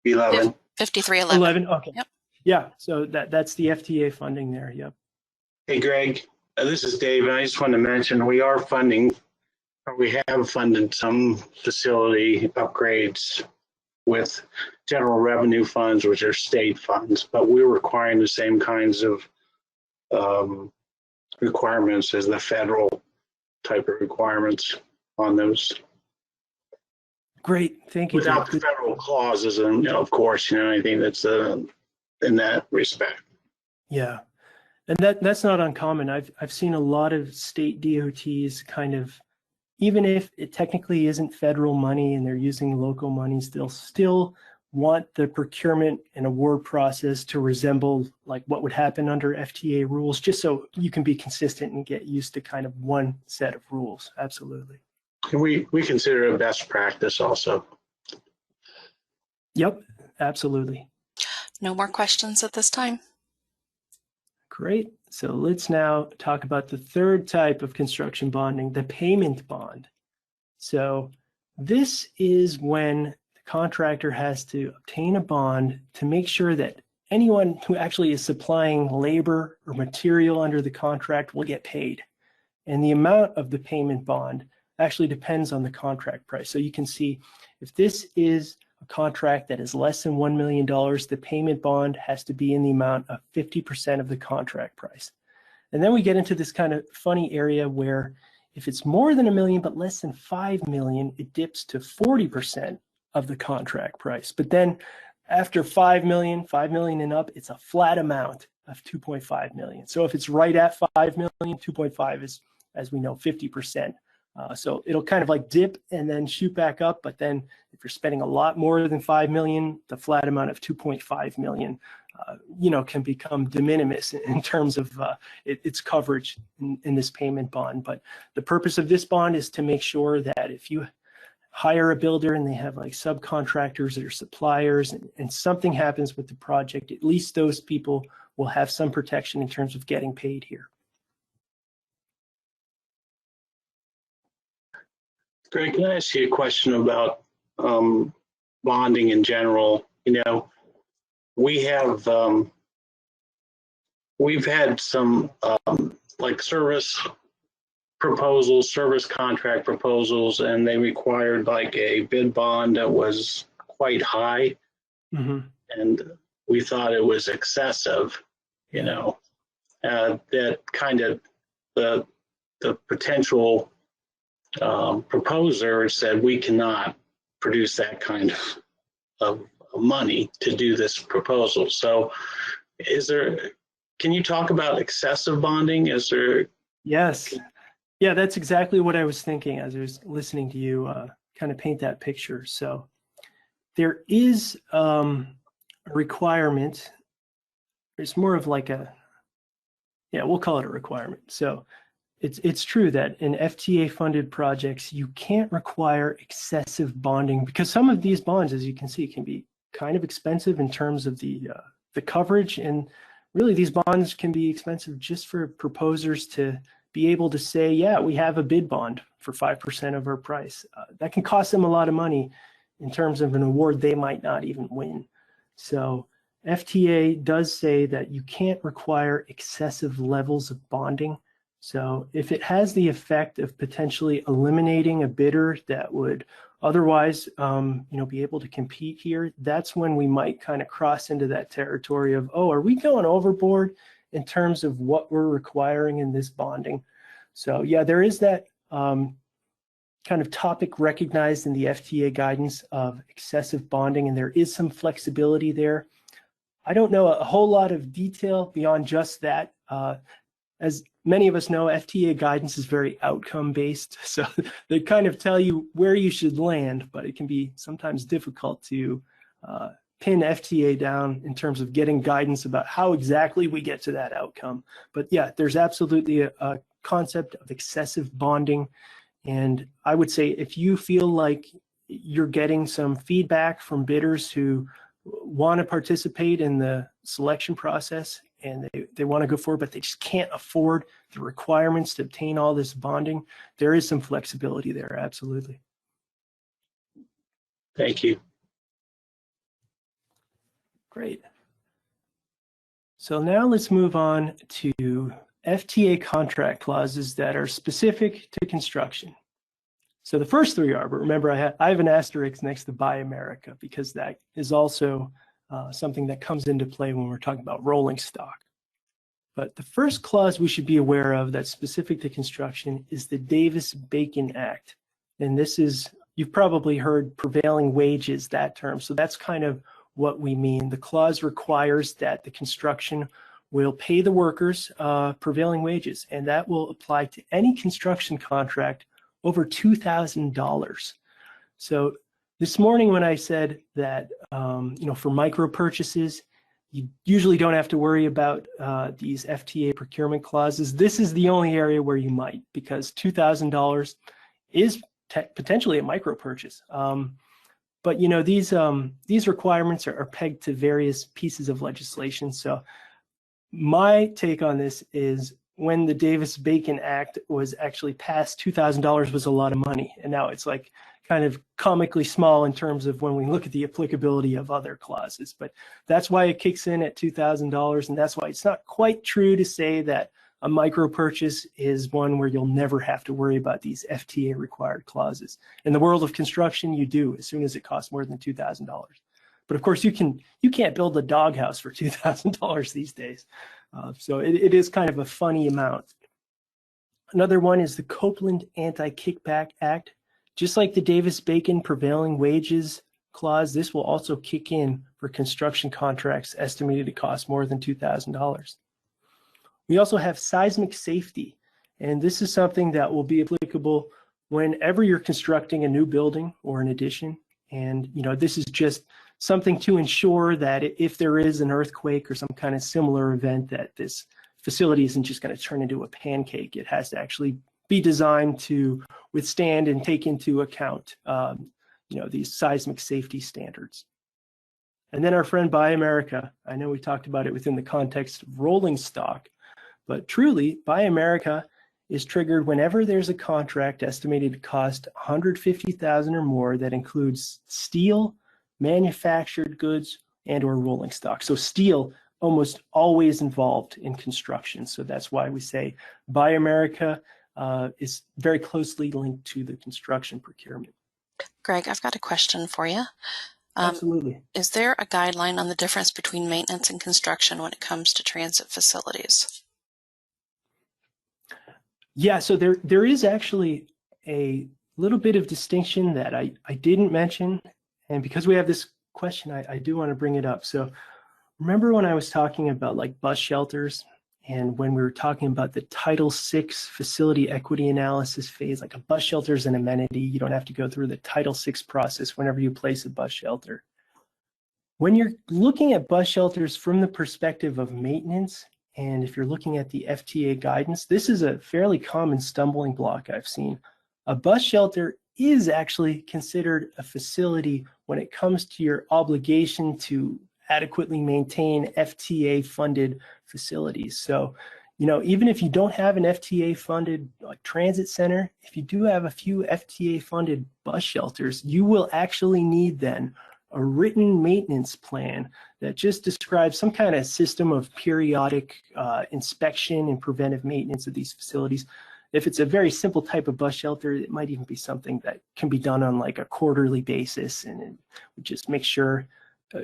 11. 5311. 11, okay. Yep. Yeah, so that's the FTA funding there, yep. Hey, Greg, this is Dave, and I just want to mention we are funding, or we have funded some facility upgrades with general revenue funds, which are state funds, but we're requiring the same kinds of requirements as the federal type of requirements on those. Great, thank you. Without the federal clauses, and of course, anything that's in that respect. Yeah, and that's not uncommon. I've seen a lot of state DOTs kind of, even if it technically isn't federal money and they're using local monies, they'll still want the procurement and award process to resemble like what would happen under FTA rules, just so you can be consistent and get used to kind of one set of rules. Absolutely. And we consider it a best practice also. Yep, absolutely. No more questions at this time. Great. So let's now talk about the third type of construction bonding, the payment bond. So this is when the contractor has to obtain a bond to make sure that anyone who actually is supplying labor or material under the contract will get paid. And the amount of the payment bond actually depends on the contract price. So you can see if this is a contract that is less than $1 million, the payment bond has to be in the amount of 50% of the contract price. And then we get into this kind of funny area where if it's more than $1 million but less than $5 million, it dips to 40% of the contract price. But then after $5 million and up, it's a flat amount of $2.5 million. So if it's right at $5 million, 2.5 is, as we know, 50%. So it'll kind of like dip and then shoot back up. But then if you're spending a lot more than 5 million, the flat amount of 2.5 million, can become de minimis in terms of its coverage in this payment bond. But the purpose of this bond is to make sure that if you hire a builder and they have like subcontractors or suppliers and something happens with the project, at least those people will have some protection in terms of getting paid here. Greg, can I ask you a question about bonding in general? We've had some like service proposals, service contract proposals, and they required like a bid bond that was quite high. Mm-hmm. And we thought it was excessive, that kind of the potential proposer said we cannot produce that kind of money to do this proposal. So can you talk about excessive bonding? Yes. Yeah, that's exactly what I was thinking as I was listening to you kind of paint that picture. So there is a requirement. It's more of like we'll call it a requirement. So it's true that in FTA funded projects, you can't require excessive bonding because some of these bonds, as you can see, can be kind of expensive in terms of the coverage. And really these bonds can be expensive just for proposers to be able to say, yeah, we have a bid bond for 5% of our price. That can cost them a lot of money in terms of an award they might not even win. So FTA does say that you can't require excessive levels of bonding. So if it has the effect of potentially eliminating a bidder that would otherwise be able to compete here, that's when we might kind of cross into that territory of, oh, are we going overboard in terms of what we're requiring in this bonding? So yeah, there is that kind of topic recognized in the FTA guidance of excessive bonding, and there is some flexibility there. I don't know a whole lot of detail beyond just that. As many of us know, FTA guidance is very outcome-based, so they kind of tell you where you should land, but it can be sometimes difficult to pin FTA down in terms of getting guidance about how exactly we get to that outcome. But yeah, there's absolutely a concept of excessive bonding. And I would say if you feel like you're getting some feedback from bidders who want to participate in the selection process and they want to go forward, but they just can't afford the requirements to obtain all this bonding, there is some flexibility there, absolutely. Thank you. Great. So now let's move on to FTA contract clauses that are specific to construction. So the first three are, but remember I have an asterisk next to Buy America because that is also something that comes into play when we're talking about rolling stock. But the first clause we should be aware of that's specific to construction is the DavisBacon Act. And this is, you've probably heard prevailing wages, that term. So that's kind of what we mean. The clause requires that the construction will pay the workers prevailing wages, and that will apply to any construction contract over $2,000. So this morning when I said that, for micro purchases, you usually don't have to worry about these FTA procurement clauses. This is the only area where you might, because $2,000 is potentially a micro purchase. But these requirements are pegged to various pieces of legislation. So my take on this is when the DavisBacon Act was actually passed, $2,000 was a lot of money. And now it's like kind of comically small in terms of when we look at the applicability of other clauses. But that's why it kicks in at $2,000. And that's why it's not quite true to say that a micro purchase is one where you'll never have to worry about these FTA required clauses. In the world of construction, you do as soon as it costs more than $2,000. But of course, you can't build a doghouse for $2,000 these days. So it is kind of a funny amount. Another one is the Copeland Anti-Kickback Act. Just like the DavisBacon Prevailing Wages clause, this will also kick in for construction contracts estimated to cost more than $2,000. We also have seismic safety, and this is something that will be applicable whenever you're constructing a new building or an addition. And this is just something to ensure that if there is an earthquake or some kind of similar event, that this facility isn't just going to turn into a pancake. It has to actually be designed to withstand and take into account these seismic safety standards. And then our friend Buy America, I know we talked about it within the context of rolling stock, but truly Buy America is triggered whenever there's a contract estimated to cost $150,000 or more that includes steel, manufactured goods, and or rolling stock. So steel almost always involved in construction. So that's why we say Buy America is very closely linked to the construction procurement. Greg, I've got a question for you. Absolutely. Is there a guideline on the difference between maintenance and construction when it comes to transit facilities? Yeah, so there is actually a little bit of distinction that I didn't mention. And because we have this question, I do want to bring it up. So remember when I was talking about like bus shelters, and when we were talking about the Title VI facility equity analysis phase, like a bus shelter is an amenity. You don't have to go through the Title VI process whenever you place a bus shelter. When you're looking at bus shelters from the perspective of maintenance, and if you're looking at the FTA guidance, this is a fairly common stumbling block I've seen. A bus shelter is actually considered a facility when it comes to your obligation to adequately maintain FTA funded facilities. So, even if you don't have an FTA funded like transit center, if you do have a few FTA funded bus shelters, you will actually need then a written maintenance plan that just describes some kind of system of periodic inspection and preventive maintenance of these facilities. If it's a very simple type of bus shelter, it might even be something that can be done on like a quarterly basis, and it would just make sure,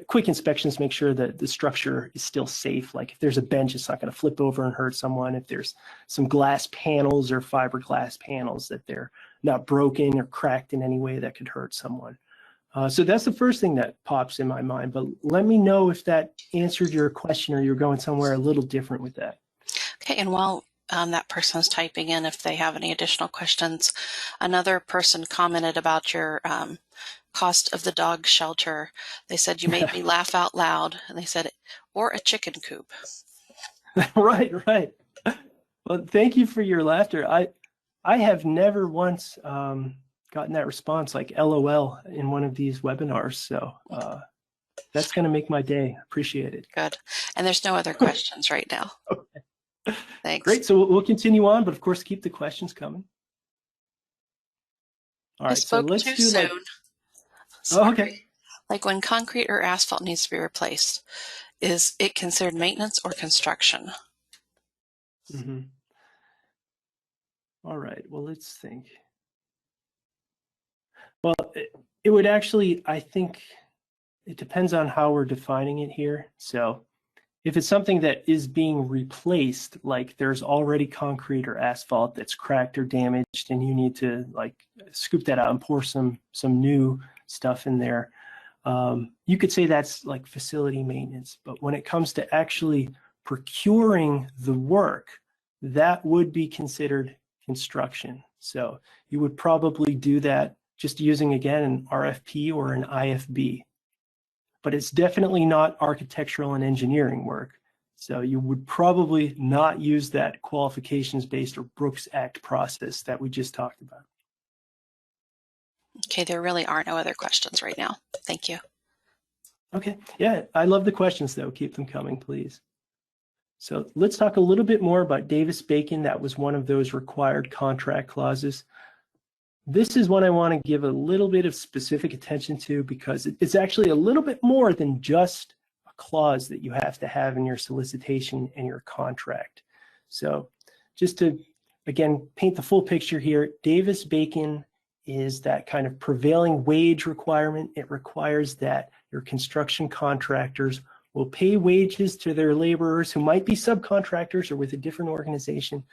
quick inspections make sure that the structure is still safe. Like if there's a bench, it's not going to flip over and hurt someone. If there's some glass panels or fiberglass panels, that they're not broken or cracked in any way that could hurt someone. So that's the first thing that pops in my mind, but let me know if that answered your question or you're going somewhere a little different with that. Okay, and while that person's typing in, if they have any additional questions, another person commented about your cost of the dog shelter. They said you made me laugh out loud, and they said, or a chicken coop. Right. Well, thank you for your laughter. I have never once gotten that response like LOL in one of these webinars. So that's going to make my day. Appreciate it. Good. And there's no other questions right now. Okay. Thanks. Great. So we'll continue on, but of course, keep the questions coming. All right. So let's do soon. like, oh, okay. Like when concrete or asphalt needs to be replaced, is it considered maintenance or construction? Mm-hmm. All right. Well, let's think. Well, it would actually, I think it depends on how we're defining it here. So if it's something that is being replaced, like there's already concrete or asphalt that's cracked or damaged, and you need to like scoop that out and pour some new stuff in there, you could say that's like facility maintenance. But when it comes to actually procuring the work, that would be considered construction. So you would probably do that just using, again, an RFP or an IFB. But it's definitely not architectural and engineering work. So you would probably not use that qualifications-based or Brooks Act process that we just talked about. Okay, there really are no other questions right now. Thank you. Okay, yeah, I love the questions though. Keep them coming, please. So let's talk a little bit more about DavisBacon. That was one of those required contract clauses. This is one I want to give a little bit of specific attention to because it's actually a little bit more than just a clause that you have to have in your solicitation and your contract. So just to, again, paint the full picture here, DavisBacon is that kind of prevailing wage requirement. It requires that your construction contractors will pay wages to their laborers who might be subcontractors or with a different organization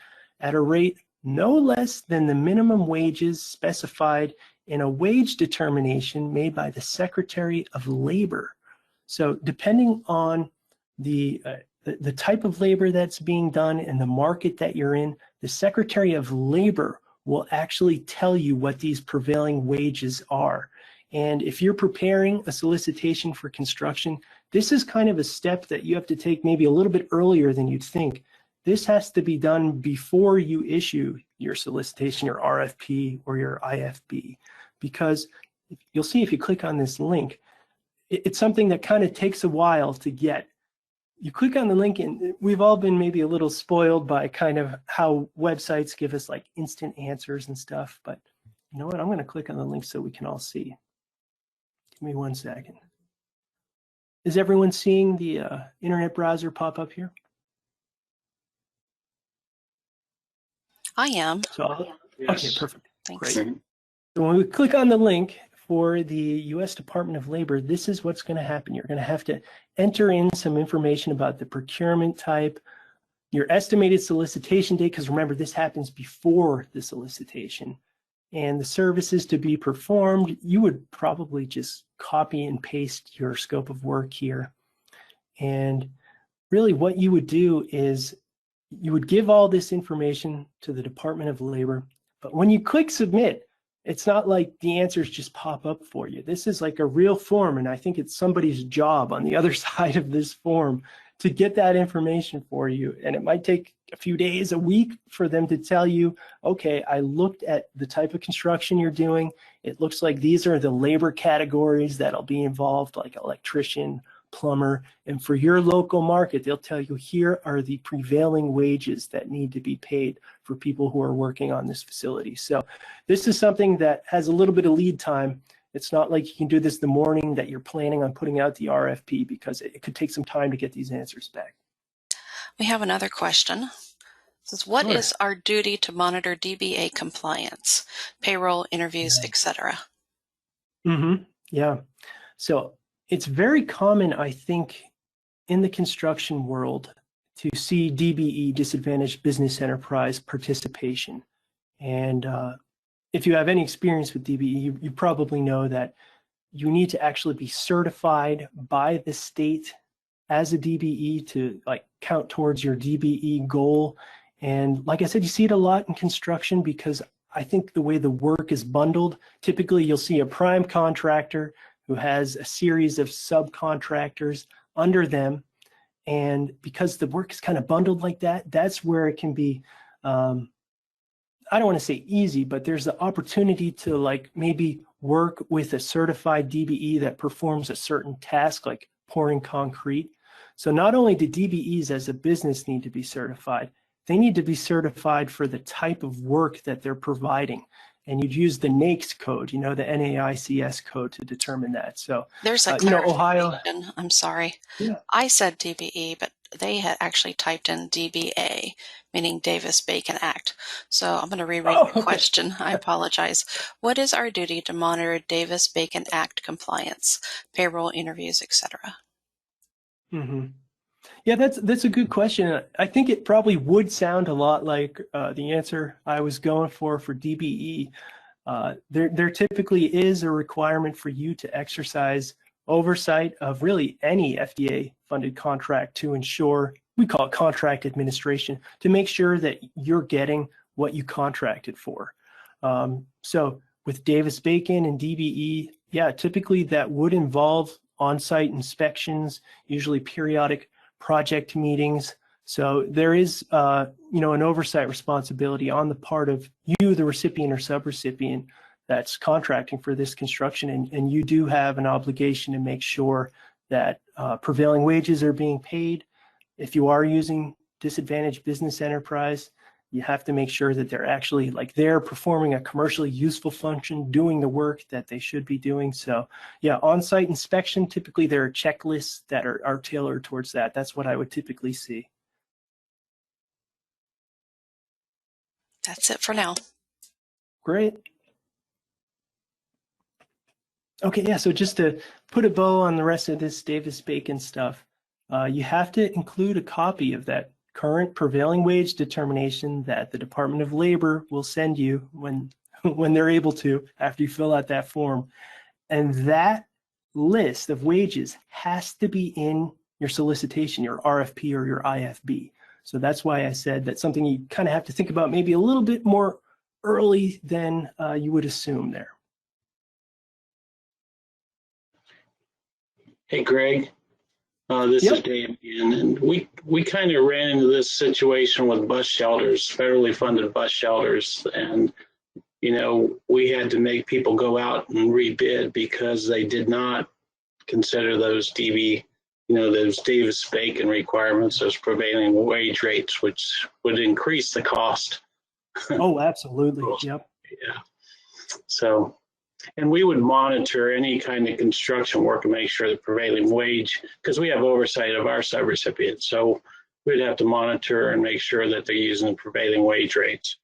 at a rate no less than the minimum wages specified in a wage determination made by the Secretary of Labor. So depending on the type of labor that's being done and the market that you're in, the Secretary of Labor will actually tell you what these prevailing wages are. And if you're preparing a solicitation for construction, this is kind of a step that you have to take maybe a little bit earlier than you'd think. This has to be done before you issue your solicitation, your RFP or your IFB, because you'll see if you click on this link, it's something that kind of takes a while to get. You click on the link and we've all been maybe a little spoiled by kind of how websites give us like instant answers and stuff, but you know what, I'm going to click on the link so we can all see. Give me 1 second. Is everyone seeing the internet browser pop up here? I am. So, Yes. Okay, perfect. Thanks. Great. So when we click on the link for the U.S. Department of Labor, this is what's going to happen. You're going to have to enter in some information about the procurement type, your estimated solicitation date, because remember, this happens before the solicitation, and the services to be performed. You would probably just copy and paste your scope of work here. And really what you would do is you would give all this information to the Department of Labor, but when you click submit, it's not like the answers just pop up for you. This is like a real form, and I think it's somebody's job on the other side of this form to get that information for you. And it might take a few days, a week for them to tell you, okay, I looked at the type of construction you're doing. It looks like these are the labor categories that'll be involved, like electrician, plumber, and for your local market, they'll tell you here are the prevailing wages that need to be paid for people who are working on this facility. So this is something that has a little bit of lead time, It's not like you can do this the morning that you're planning on putting out the RFP, because it could take some time to get these answers back. We have another question. It says, what Sure. is our duty to monitor DBA compliance, payroll, interviews, etc.? Yeah. So it's very common, I think, in the construction world to see DBE, disadvantaged business enterprise participation. And if you have any experience with DBE, you probably know that you need to actually be certified by the state as a DBE to like count towards your DBE goal. And like I said, you see it a lot in construction because I think the way the work is bundled, typically you'll see a prime contractor who has a series of subcontractors under them. And because the work is kind of bundled like that, that's where it can be, I don't want to say easy, but there's the opportunity to like maybe work with a certified DBE that performs a certain task like pouring concrete. So not only do DBEs as a business need to be certified, they need to be certified for the type of work that they're providing. And you'd use the NAICS code, you know, the NAICS code to determine that. So there's a you know, clarification. Ohio. I'm sorry. Yeah. I said DBE, but they had actually typed in DBA, meaning Davis-Bacon Act. So I'm going to reread the question. I apologize. What is our duty to monitor Davis-Bacon Act compliance, payroll, interviews, etc.? Yeah, that's a good question. I think it probably would sound a lot like the answer I was going for DBE. There typically is a requirement for you to exercise oversight of really any FDA-funded contract to ensure, we call it contract administration, to make sure that you're getting what you contracted for. So with Davis-Bacon and DBE, yeah, typically that would involve on-site inspections, usually periodic project meetings. So there is, you know, an oversight responsibility on the part of you, the recipient or subrecipient, that's contracting for this construction, and you do have an obligation to make sure that prevailing wages are being paid. If you are using disadvantaged business enterprise, you have to make sure that they're actually like they're performing a commercially useful function, doing the work that they should be doing. So yeah, on-site inspection, typically there are checklists that are tailored towards that. That's what I would typically see. That's it for now. Great. Okay, yeah, so just to put a bow on the rest of this Davis-Bacon stuff, you have to include a copy of that current prevailing wage determination that the Department of Labor will send you when they're able to, after you fill out that form. And that list of wages has to be in your solicitation, your RFP or your IFB. So that's why I said that's something you kind of have to think about maybe a little bit more early than you would assume there. Hey, Greg, this is Dave again, and we kind of ran into this situation with bus shelters, federally funded bus shelters, and you know, we had to make people go out and rebid because they did not consider those those Davis-Bacon requirements, those prevailing wage rates, which would increase the cost. Oh, absolutely. Yep. Yeah. So, and we would monitor any kind of construction work and make sure the prevailing wage, because we have oversight of our subrecipients. So we'd have to monitor and make sure that they're using the prevailing wage rates.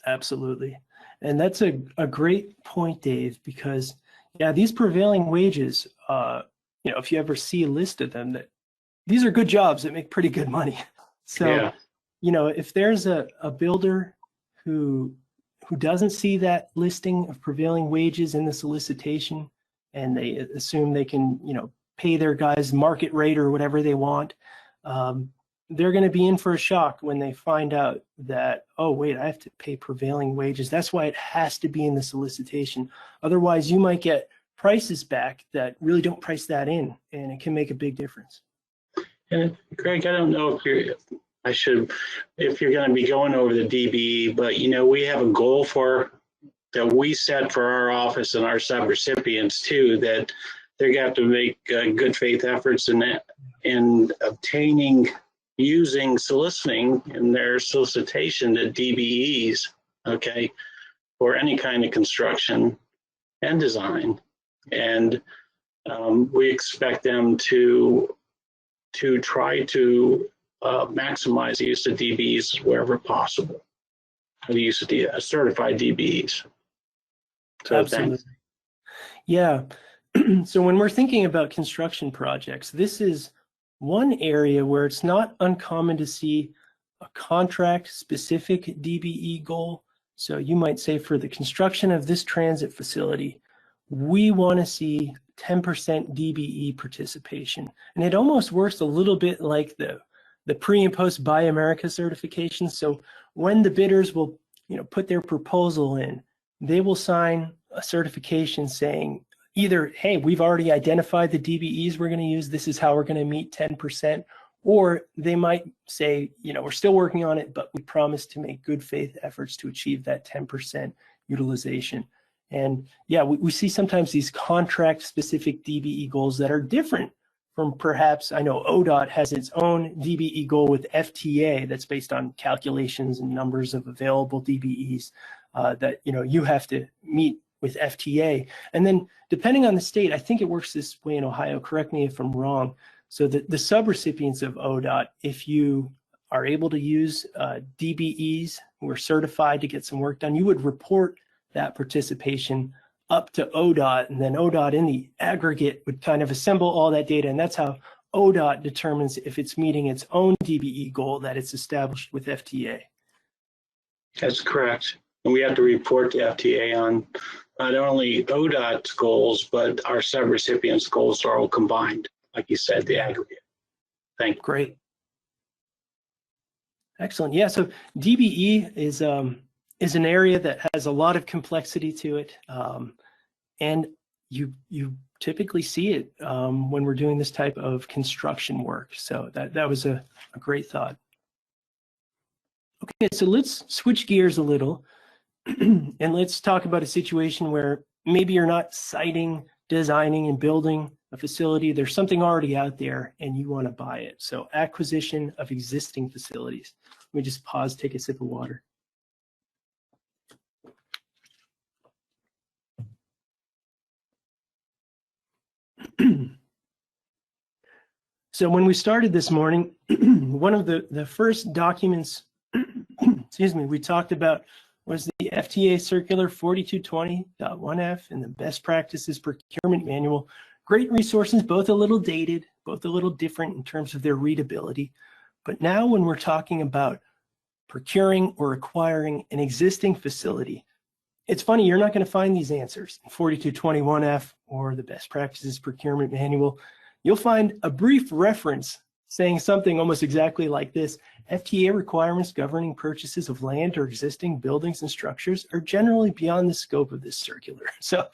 Absolutely. And that's a great point, Dave, because yeah, these prevailing wages, you know, if you ever see a list of them, that these are good jobs that make pretty good money. So, yeah, you know, if there's a builder who doesn't see that listing of prevailing wages in the solicitation, and they assume they can, you know, pay their guys market rate or whatever they want, they're going to be in for a shock when they find out that, oh, wait, I have to pay prevailing wages. That's why it has to be in the solicitation. Otherwise, you might get prices back that really don't price that in, and it can make a big difference. And Greg, I don't know if you're going to be going over the DBE, but you know, we have a goal that we set for our office and our subrecipients too, that they're going to have to make good faith efforts in obtaining, soliciting in their solicitation to DBEs, okay, for any kind of construction. and design. And we expect them to try to maximize the use of DBs wherever possible, the use of certified DBs. So Absolutely. thanks. Yeah. So when we're thinking about construction projects, this is one area where it's not uncommon to see a contract-specific DBE goal. So you might say, for the construction of this transit facility, we want to see 10% DBE participation. And it almost works a little bit like the pre and post Buy America certification. So when the bidders will, put their proposal in, they will sign a certification saying either, hey, we've already identified the DBEs we're going to use, this is how we're going to meet 10%, or they might say, we're still working on it, but we promise to make good faith efforts to achieve that 10% utilization. And yeah, we see sometimes these contract specific DBE goals that are different from, perhaps, I know ODOT has its own DBE goal with FTA that's based on calculations and numbers of available DBEs that you have to meet with FTA. And then depending on the state, I think it works this way in Ohio, correct me if I'm wrong, so that the subrecipients of ODOT, if you are able to use DBEs who are certified to get some work done, you would report that participation up to ODOT, and then ODOT in the aggregate would kind of assemble all that data, and that's how ODOT determines if it's meeting its own DBE goal that it's established with FTA. That's correct. And we have to report to FTA on not only ODOT's goals, but our subrecipients' goals are all combined, like you said, the aggregate. Thank you. Great. Excellent. Yeah, so DBE is an area that has a lot of complexity to it, and you typically see it when we're doing this type of construction work. So that was a great thought. Okay, so let's switch gears a little and let's talk about a situation where maybe you're not siting, designing, and building a facility. There's something already out there and you want to buy it. So acquisition of existing facilities. Let me just pause, take a sip of water. So when we started this morning, one of the first documents, excuse me, we talked about was the FTA Circular 4220.1F and the Best Practices Procurement Manual. Great resources, both a little dated, both a little different in terms of their readability. But now when we're talking about procuring or acquiring an existing facility, it's funny, you're not going to find these answers in 4221F or the Best Practices Procurement Manual. You'll find a brief reference saying something almost exactly like this: FTA requirements governing purchases of land or existing buildings and structures are generally beyond the scope of this circular. So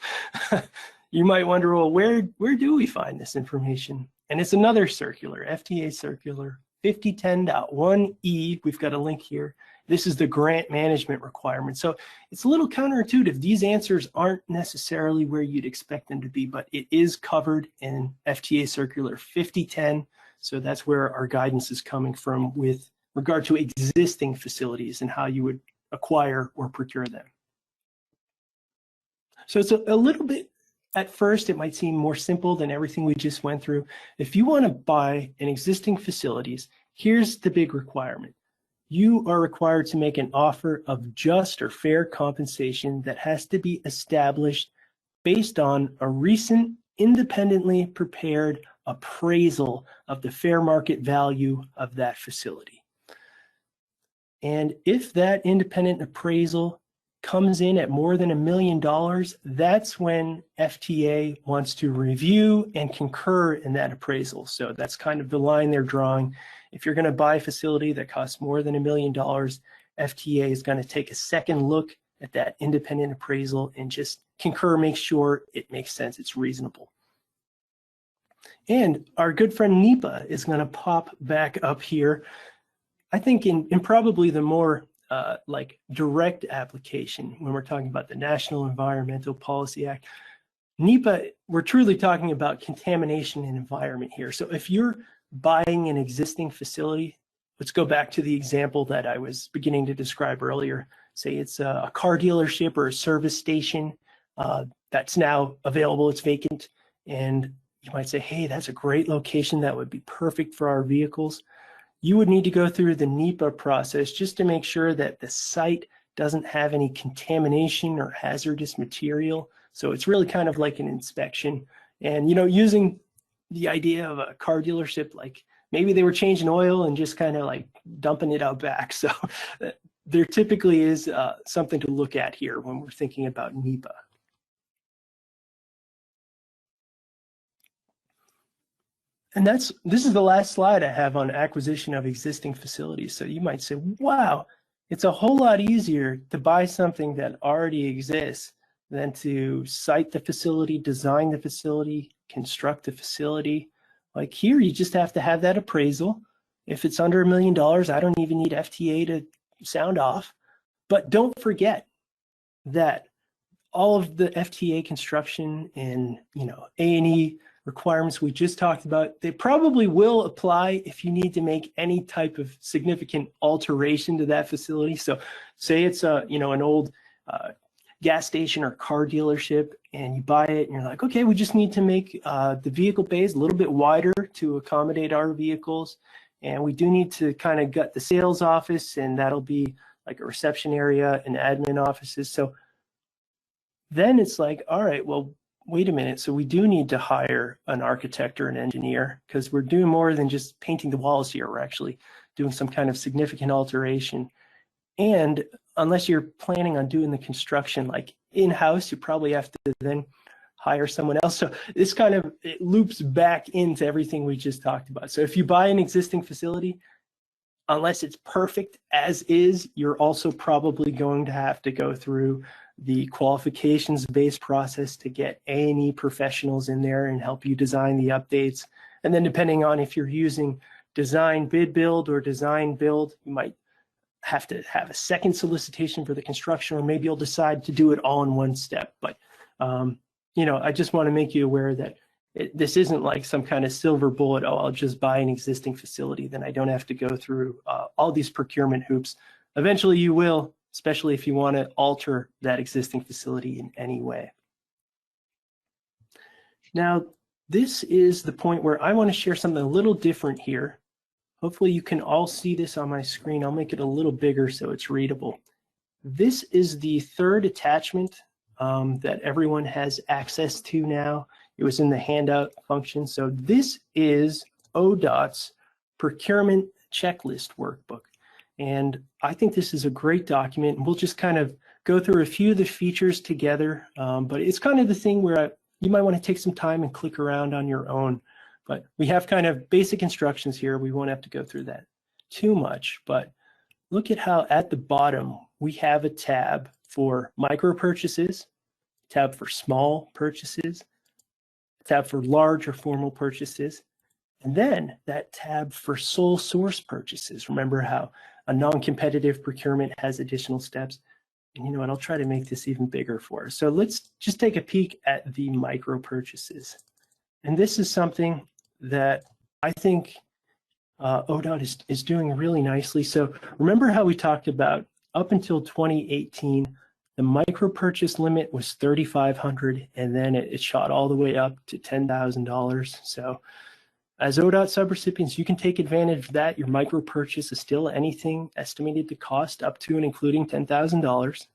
you might wonder, well, where do we find this information? And it's another circular, FTA Circular 5010.1E. We've got a link here. This is the grant management requirement. So it's a little counterintuitive. These answers aren't necessarily where you'd expect them to be, but it is covered in FTA Circular 5010. So that's where our guidance is coming from with regard to existing facilities and how you would acquire or procure them. So it's a little bit, at first, it might seem more simple than everything we just went through. If you want to buy an existing facilities, here's the big requirement. You are required to make an offer of just or fair compensation that has to be established based on a recent independently prepared appraisal of the fair market value of that facility. And if that independent appraisal comes in at more than $1 million, that's when FTA wants to review and concur in that appraisal. So that's kind of the line they're drawing. If you're going to buy a facility that costs more than $1 million, FTA is going to take a second look at that independent appraisal and just concur, make sure it makes sense, it's reasonable. And our good friend NEPA is going to pop back up here. I think in probably the more like direct application when we're talking about the National Environmental Policy Act. NEPA, we're truly talking about contamination and environment here. So if you're buying an existing facility, let's go back to the example that I was beginning to describe earlier. Say it's a car dealership or a service station. that's now available, it's vacant, and you might say, hey, that's a great location, that would be perfect for our vehicles. You would need to go through the NEPA process just to make sure that the site doesn't have any contamination or hazardous material. So it's really kind of like an inspection. And, you know, using the idea of a car dealership, like maybe they were changing oil and just kind of like dumping it out back. So there typically is something to look at here when we're thinking about NEPA. And this is the last slide I have on acquisition of existing facilities. So you might say, wow, it's a whole lot easier to buy something that already exists than to site the facility, design the facility, construct the facility. Like here, you just have to have that appraisal. If it's under $1 million, I don't even need FTA to sound off. But don't forget that all of the FTA construction and, you know, A&E requirements we just talked about, they probably will apply if you need to make any type of significant alteration to that facility. So say it's a, you know, an old gas station or car dealership, and you buy it and you're like, okay, we just need to make the vehicle bays a little bit wider to accommodate our vehicles. And we do need to kind of gut the sales office, and that'll be like a reception area and admin offices. So then it's like, all right, well, wait a minute. So we do need to hire an architect or an engineer, because we're doing more than just painting the walls here. We're actually doing some kind of significant alteration. And unless you're planning on doing the construction like in-house, you probably have to then hire someone else. So this kind of, it loops back into everything we just talked about. So if you buy an existing facility, unless it's perfect as is, you're also probably going to have to go through the qualifications-based process to get A&E professionals in there and help you design the updates. And then depending on if you're using DesignBuild or DesignBuild, you might have to have a second solicitation for the construction, or maybe you'll decide to do it all in one step. But, you know, I just want to make you aware that this isn't like some kind of silver bullet, oh, I'll just buy an existing facility, then I don't have to go through all these procurement hoops. Eventually you will, especially if you want to alter that existing facility in any way. Now, this is the point where I want to share something a little different here. Hopefully you can all see this on my screen. I'll make it a little bigger so it's readable. This is the third attachment that everyone has access to now. It was in the handout function. So this is ODOT's procurement checklist workbook. And I think this is a great document, and we'll just kind of go through a few of the features together. But it's kind of the thing where you might want to take some time and click around on your own. But we have kind of basic instructions here. We won't have to go through that too much. But look at how at the bottom we have a tab for micro purchases, a tab for small purchases, a tab for large or formal purchases, and then that tab for sole source purchases. Remember how a non-competitive procurement has additional steps. And you know what, I'll try to make this even bigger for us. So let's just take a peek at the micro purchases. And this is something that I think ODOT is doing really nicely. So remember how we talked about up until 2018, the micro purchase limit was $3,500, and then it shot all the way up to $10,000. So as ODOT subrecipients, you can take advantage of that. Your micro purchase is still anything estimated to cost up to and including $10,000.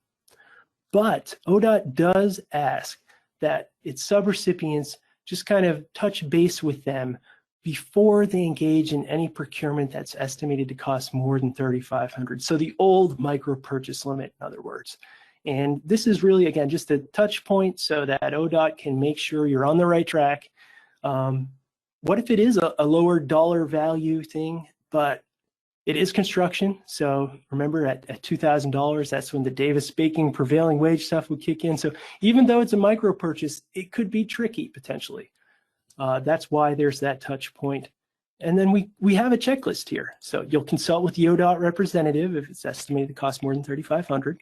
But ODOT does ask that its subrecipients just kind of touch base with them before they engage in any procurement that's estimated to cost more than $3,500. So the old micro purchase limit, in other words. And this is really, again, just a touch point so that ODOT can make sure you're on the right track. What if it is a lower dollar value thing, but it is construction? So remember at $2,000, that's when the DavisBacon prevailing wage stuff would kick in. So even though it's a micro purchase, it could be tricky potentially. That's why there's that touch point. And then we have a checklist here. So you'll consult with the ODOT representative if it's estimated to cost more than $3,500.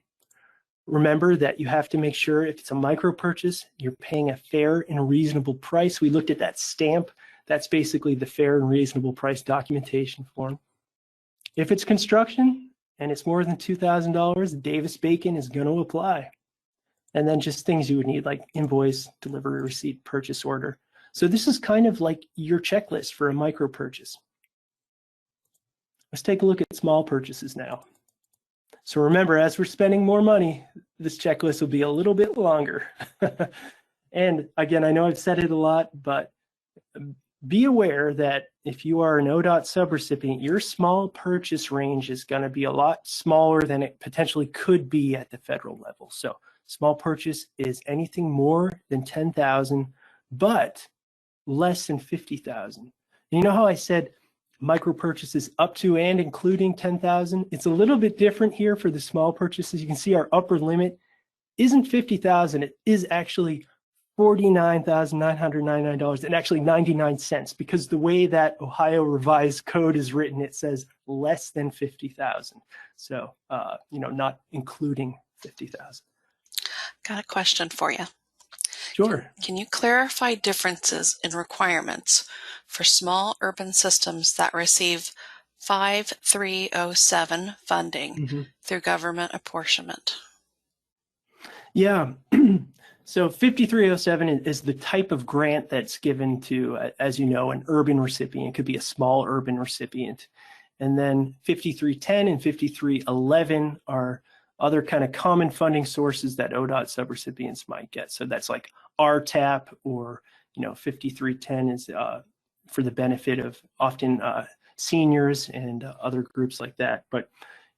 Remember that you have to make sure if it's a micro purchase, you're paying a fair and reasonable price. We looked at that stamp. That's basically the fair and reasonable price documentation form. If it's construction and it's more than $2,000, DavisBacon is going to apply. and then just things you would need like invoice, delivery receipt, purchase order. So this is kind of like your checklist for a micro purchase. Let's take a look at small purchases now. So remember, as we're spending more money, this checklist will be a little bit longer. And again, I know I've said it a lot, but be aware that if you are an ODOT subrecipient, your small purchase range is going to be a lot smaller than it potentially could be at the federal level. So small purchase is anything more than 10,000, but less than 50,000. You know how I said micro purchases up to and including 10,000? It's a little bit different here for the small purchases. You can see our upper limit isn't 50,000. It is actually $49,999 and actually 99 cents, because the way that Ohio revised code is written, it says less than 50,000. So, not including 50,000. Got a question for you. Sure. Can you clarify differences in requirements for small urban systems that receive 5307 funding through government apportionment? Yeah. So 5307 is the type of grant that's given to, as you know, an urban recipient. It could be a small urban recipient. And then 5310 and 5311 are other kind of common funding sources that ODOT subrecipients might get. So that's like LTAP, or 5310 is for the benefit of often seniors and other groups like that. But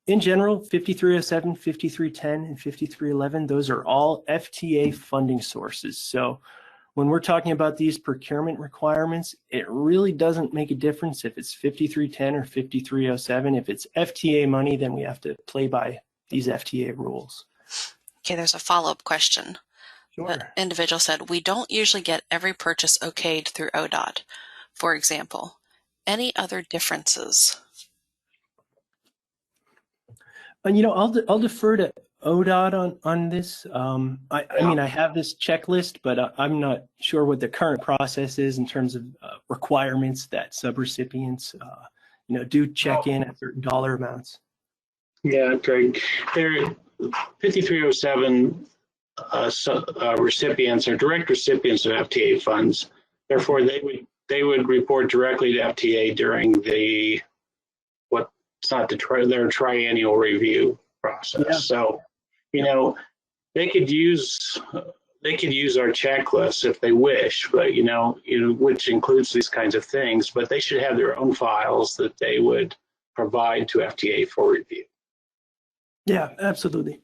in general, 5307, 5310, and 5311, those are all FTA funding sources. So when we're talking about these procurement requirements, it really doesn't make a difference if it's 5310 or 5307. If it's FTA money, then we have to play by these FTA rules. Okay, there's a follow-up question. Sure. The individual said, we don't usually get every purchase okayed through ODOT. For example, any other differences? And I'll defer to ODOT on this. I mean, I have this checklist, but I'm not sure what the current process is in terms of requirements that subrecipients, do check in at certain dollar amounts. Yeah, Greg. There, 5307 recipients are direct recipients of FTA funds. Therefore, they would report directly to FTA during their triennial review process. Yeah. So, they could use our checklist if they wish, but which includes these kinds of things. But they should have their own files that they would provide to FTA for review. Yeah, absolutely.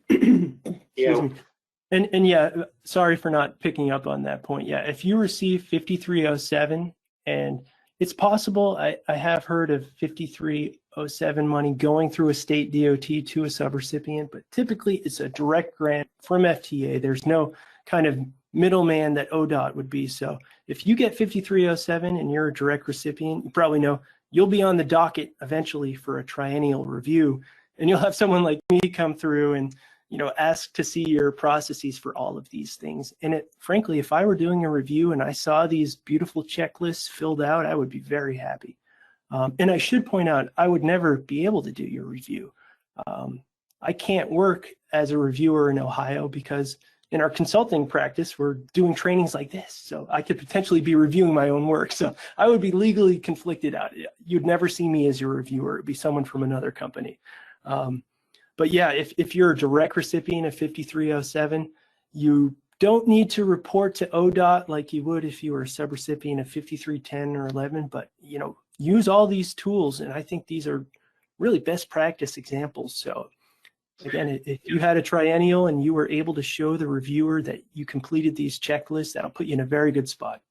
Yeah. And yeah, sorry for not picking up on that point. Yeah, if you receive 5307, and it's possible, I have heard of 5307 money going through a state DOT to a subrecipient, but typically it's a direct grant from FTA. There's no kind of middleman that ODOT would be. So if you get 5307 and you're a direct recipient, you probably know you'll be on the docket eventually for a triennial review, and you'll have someone like me come through and ask to see your processes for all of these things. And frankly, if I were doing a review and I saw these beautiful checklists filled out, I would be very happy. And I should point out, I would never be able to do your review. I can't work as a reviewer in Ohio because in our consulting practice, we're doing trainings like this. So I could potentially be reviewing my own work. So I would be legally conflicted out. You'd never see me as your reviewer. It'd be someone from another company. But yeah, if you're a direct recipient of 5307, you don't need to report to ODOT like you would if you were a subrecipient of 5310 or 11, but use all these tools. And I think these are really best practice examples. So again, if you had a triennial and you were able to show the reviewer that you completed these checklists, that'll put you in a very good spot.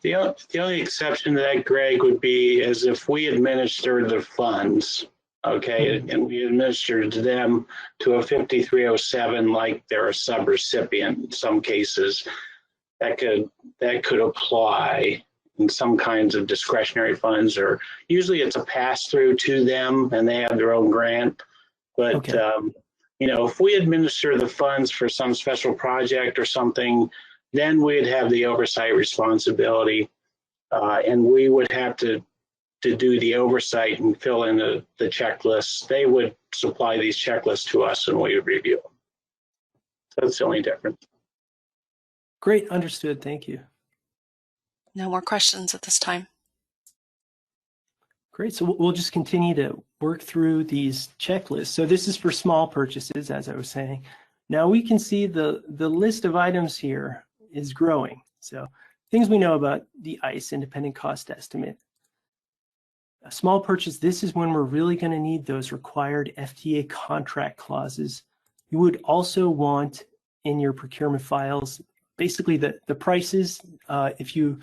The only exception to that, Greg, would be as if we administer the funds. Okay, and we administered them to a 5307 like they're a subrecipient. In some cases, that could apply in some kinds of discretionary funds, or usually it's a pass-through to them and they have their own grant. But okay. If we administer the funds for some special project or something, then we'd have the oversight responsibility, and we would have to do the oversight and fill in the checklists. They would supply these checklists to us and we would review them. That's the only difference. Great, understood. Thank you. No more questions at this time. Great. So we'll just continue to work through these checklists. So this is for small purchases, as I was saying. Now we can see the list of items here is growing. So things we know about the ICE, independent cost estimate. A small purchase, this is when we're really going to need those required FTA contract clauses. You would also want in your procurement files, basically the prices. If you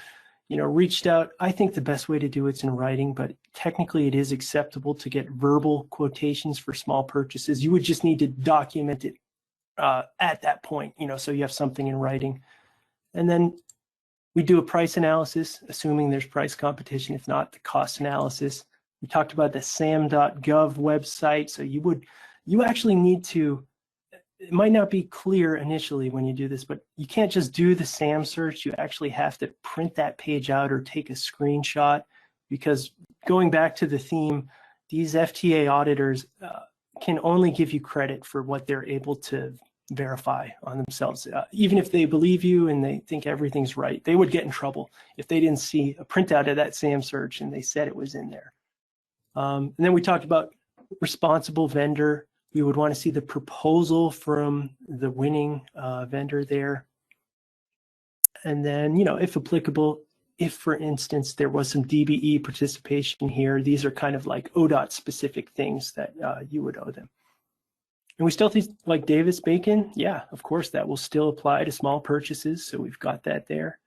reached out, I think the best way to do it's in writing, but technically it is acceptable to get verbal quotations for small purchases. You would just need to document it at that point, so you have something in writing. And then we do a price analysis, assuming there's price competition. If not, the cost analysis. We talked about the sam.gov website. So you actually need to, it might not be clear initially when you do this, but you can't just do the SAM search. You actually have to print that page out or take a screenshot, because going back to the theme, these FTA auditors can only give you credit for what they're able to verify on themselves. Even if they believe you and they think everything's right, they would get in trouble if they didn't see a printout of that SAM search and they said it was in there. And then we talked about responsible vendor. We would want to see the proposal from the winning vendor there. And then, if applicable, if for instance there was some DBE participation here, these are kind of like ODOT specific things that you would owe them. And we still think like DavisBacon, yeah, of course, that will still apply to small purchases. So we've got that there.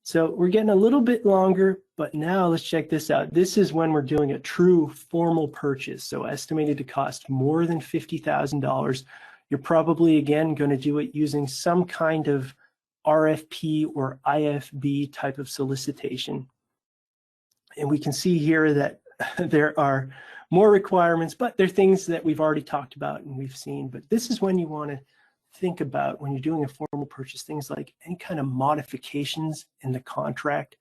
So we're getting a little bit longer, but now let's check this out. This is when we're doing a true formal purchase. So estimated to cost more than $50,000. You're probably, again, going to do it using some kind of RFP or IFB type of solicitation. And we can see here that there are more requirements, but they're things that we've already talked about and we've seen. But this is when you want to think about, when you're doing a formal purchase, things like any kind of modifications in the contract.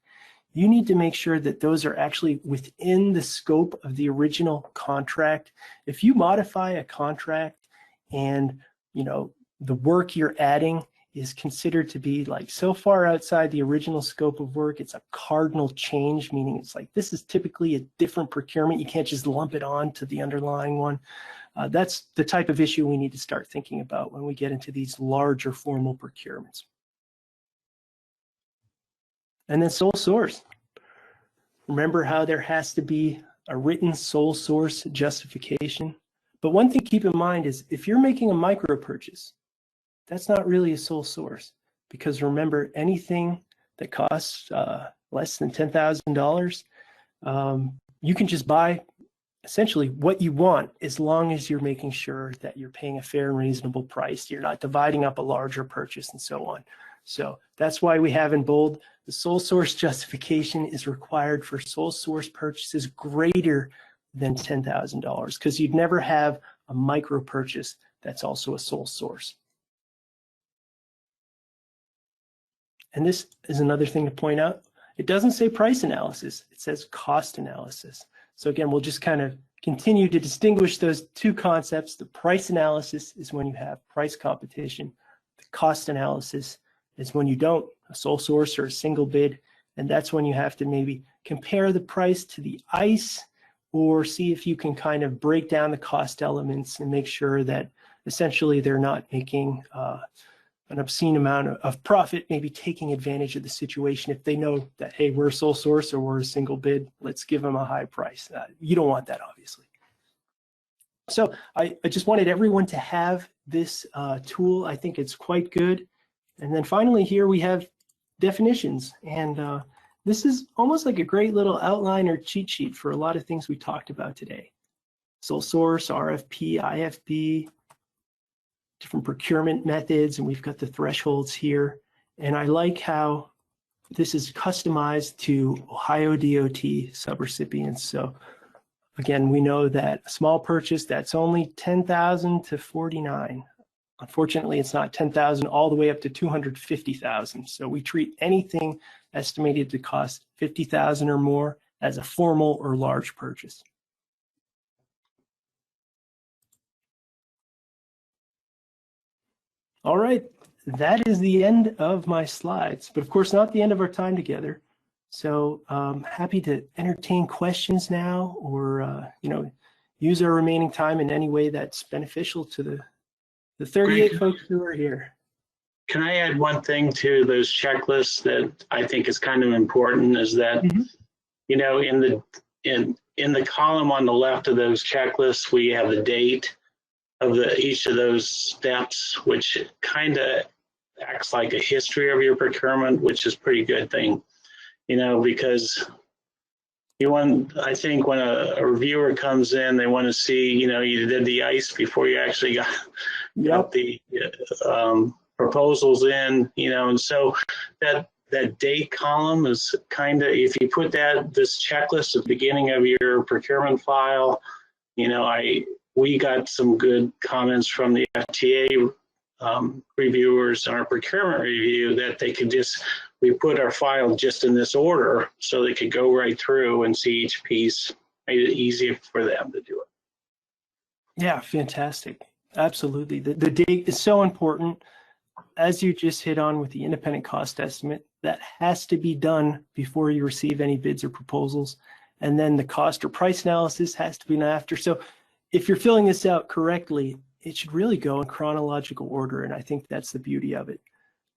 You need to make sure that those are actually within the scope of the original contract. If you modify a contract and the work you're adding is considered to be like so far outside the original scope of work, it's a cardinal change, meaning it's like this is typically a different procurement. You can't just lump it on to the underlying one. That's the type of issue we need to start thinking about when we get into these larger formal procurements. And then sole source. Remember how there has to be a written sole source justification. But one thing to keep in mind is if you're making a micro purchase, that's not really a sole source, because remember, anything that costs less than $10,000, you can just buy essentially what you want, as long as you're making sure that you're paying a fair and reasonable price. You're not dividing up a larger purchase and so on. So that's why we have in bold, the sole source justification is required for sole source purchases greater than $10,000, because you'd never have a micro purchase that's also a sole source. And this is another thing to point out. It doesn't say price analysis, it says cost analysis. So again, we'll just kind of continue to distinguish those two concepts. The price analysis is when you have price competition. The cost analysis is when you don't, a sole source or a single bid, and that's when you have to maybe compare the price to the ICE, or see if you can kind of break down the cost elements and make sure that essentially they're not making an obscene amount of profit, maybe taking advantage of the situation. If they know that, hey, we're a sole source or we're a single bid, let's give them a high price. You don't want that, obviously. So I just wanted everyone to have this tool. I think it's quite good. And then finally here we have definitions. And this is almost like a great little outline or cheat sheet for a lot of things we talked about today. Sole source, RFP, IFB, different procurement methods, and we've got the thresholds here. And I like how this is customized to Ohio DOT subrecipients. So again, we know that a small purchase, that's only $10,000 to $49,000. Unfortunately, it's not $10,000 all the way up to $250,000. So we treat anything estimated to cost $50,000 or more as a formal or large purchase. All right, that is the end of my slides, but of course not the end of our time together. So happy to entertain questions now, or use our remaining time in any way that's beneficial to the 38 Greg, folks who are here. Can I add one thing to those checklists that I think is kind of important, is that, you know, in the column on the left of those checklists, we have the date of each of those steps, which kind of acts like a history of your procurement, which is a pretty good thing, you know, because I think when a reviewer comes in, they want to see, you know, you did the ice before you actually got the proposals in, you know, and so that date column is kind of, if you put this checklist at the beginning of your procurement file, you know, we got some good comments from the FTA reviewers on our procurement review that they could we put our file just in this order so they could go right through and see each piece, made it easier for them to do it. Yeah, fantastic. Absolutely. The date is so important. As you just hit on with the independent cost estimate, that has to be done before you receive any bids or proposals. And then the cost or price analysis has to be done after. So if you're filling this out correctly, it should really go in chronological order. And I think that's the beauty of it.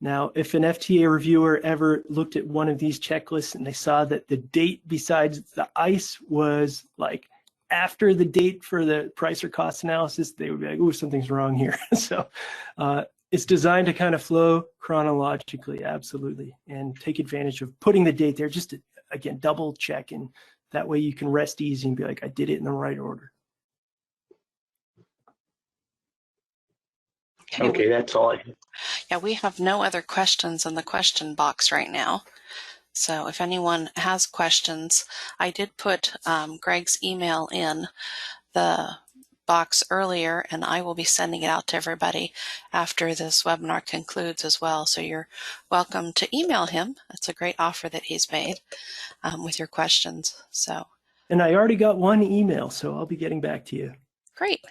Now, if an FTA reviewer ever looked at one of these checklists and they saw that the date besides the ICE was like after the date for the price or cost analysis, they would be like, "Ooh, something's wrong here." So it's designed to kind of flow chronologically, absolutely, and take advantage of putting the date there just to, again, double check, and that way you can rest easy and be like, I did it in the right order. Okay, that's all I have. Yeah, we have no other questions in the question box right now. So if anyone has questions, I did put Greg's email in the box earlier, and I will be sending it out to everybody after this webinar concludes as well. So you're welcome to email him. That's a great offer that he's made with your questions. So. And I already got one email, so I'll be getting back to you. Great.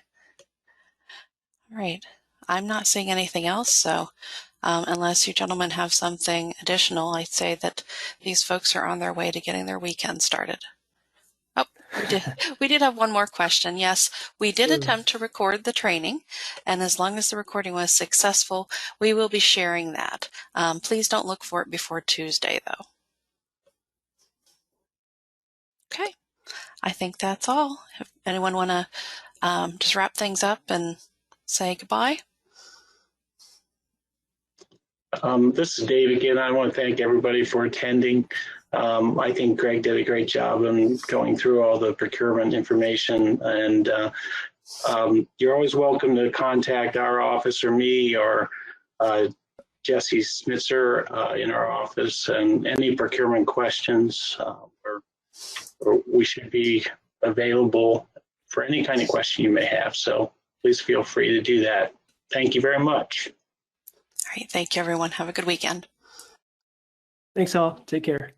All right. I'm not seeing anything else, so unless you gentlemen have something additional, I'd say that these folks are on their way to getting their weekend started. Oh, we did have one more question. Yes, we did attempt to record the training, and as long as the recording was successful, we will be sharing that. Please don't look for it before Tuesday, though. Okay, I think that's all. If anyone want to just wrap things up and say goodbye? This is Dave again. I want to thank everybody for attending. I think Greg did a great job in going through all the procurement information, and you're always welcome to contact our office or me or Jesse Smitzer in our office, and any procurement questions, or we should be available for any kind of question you may have. So please feel free to do that. Thank you very much. All right. Thank you, everyone. Have a good weekend. Thanks all. Take care.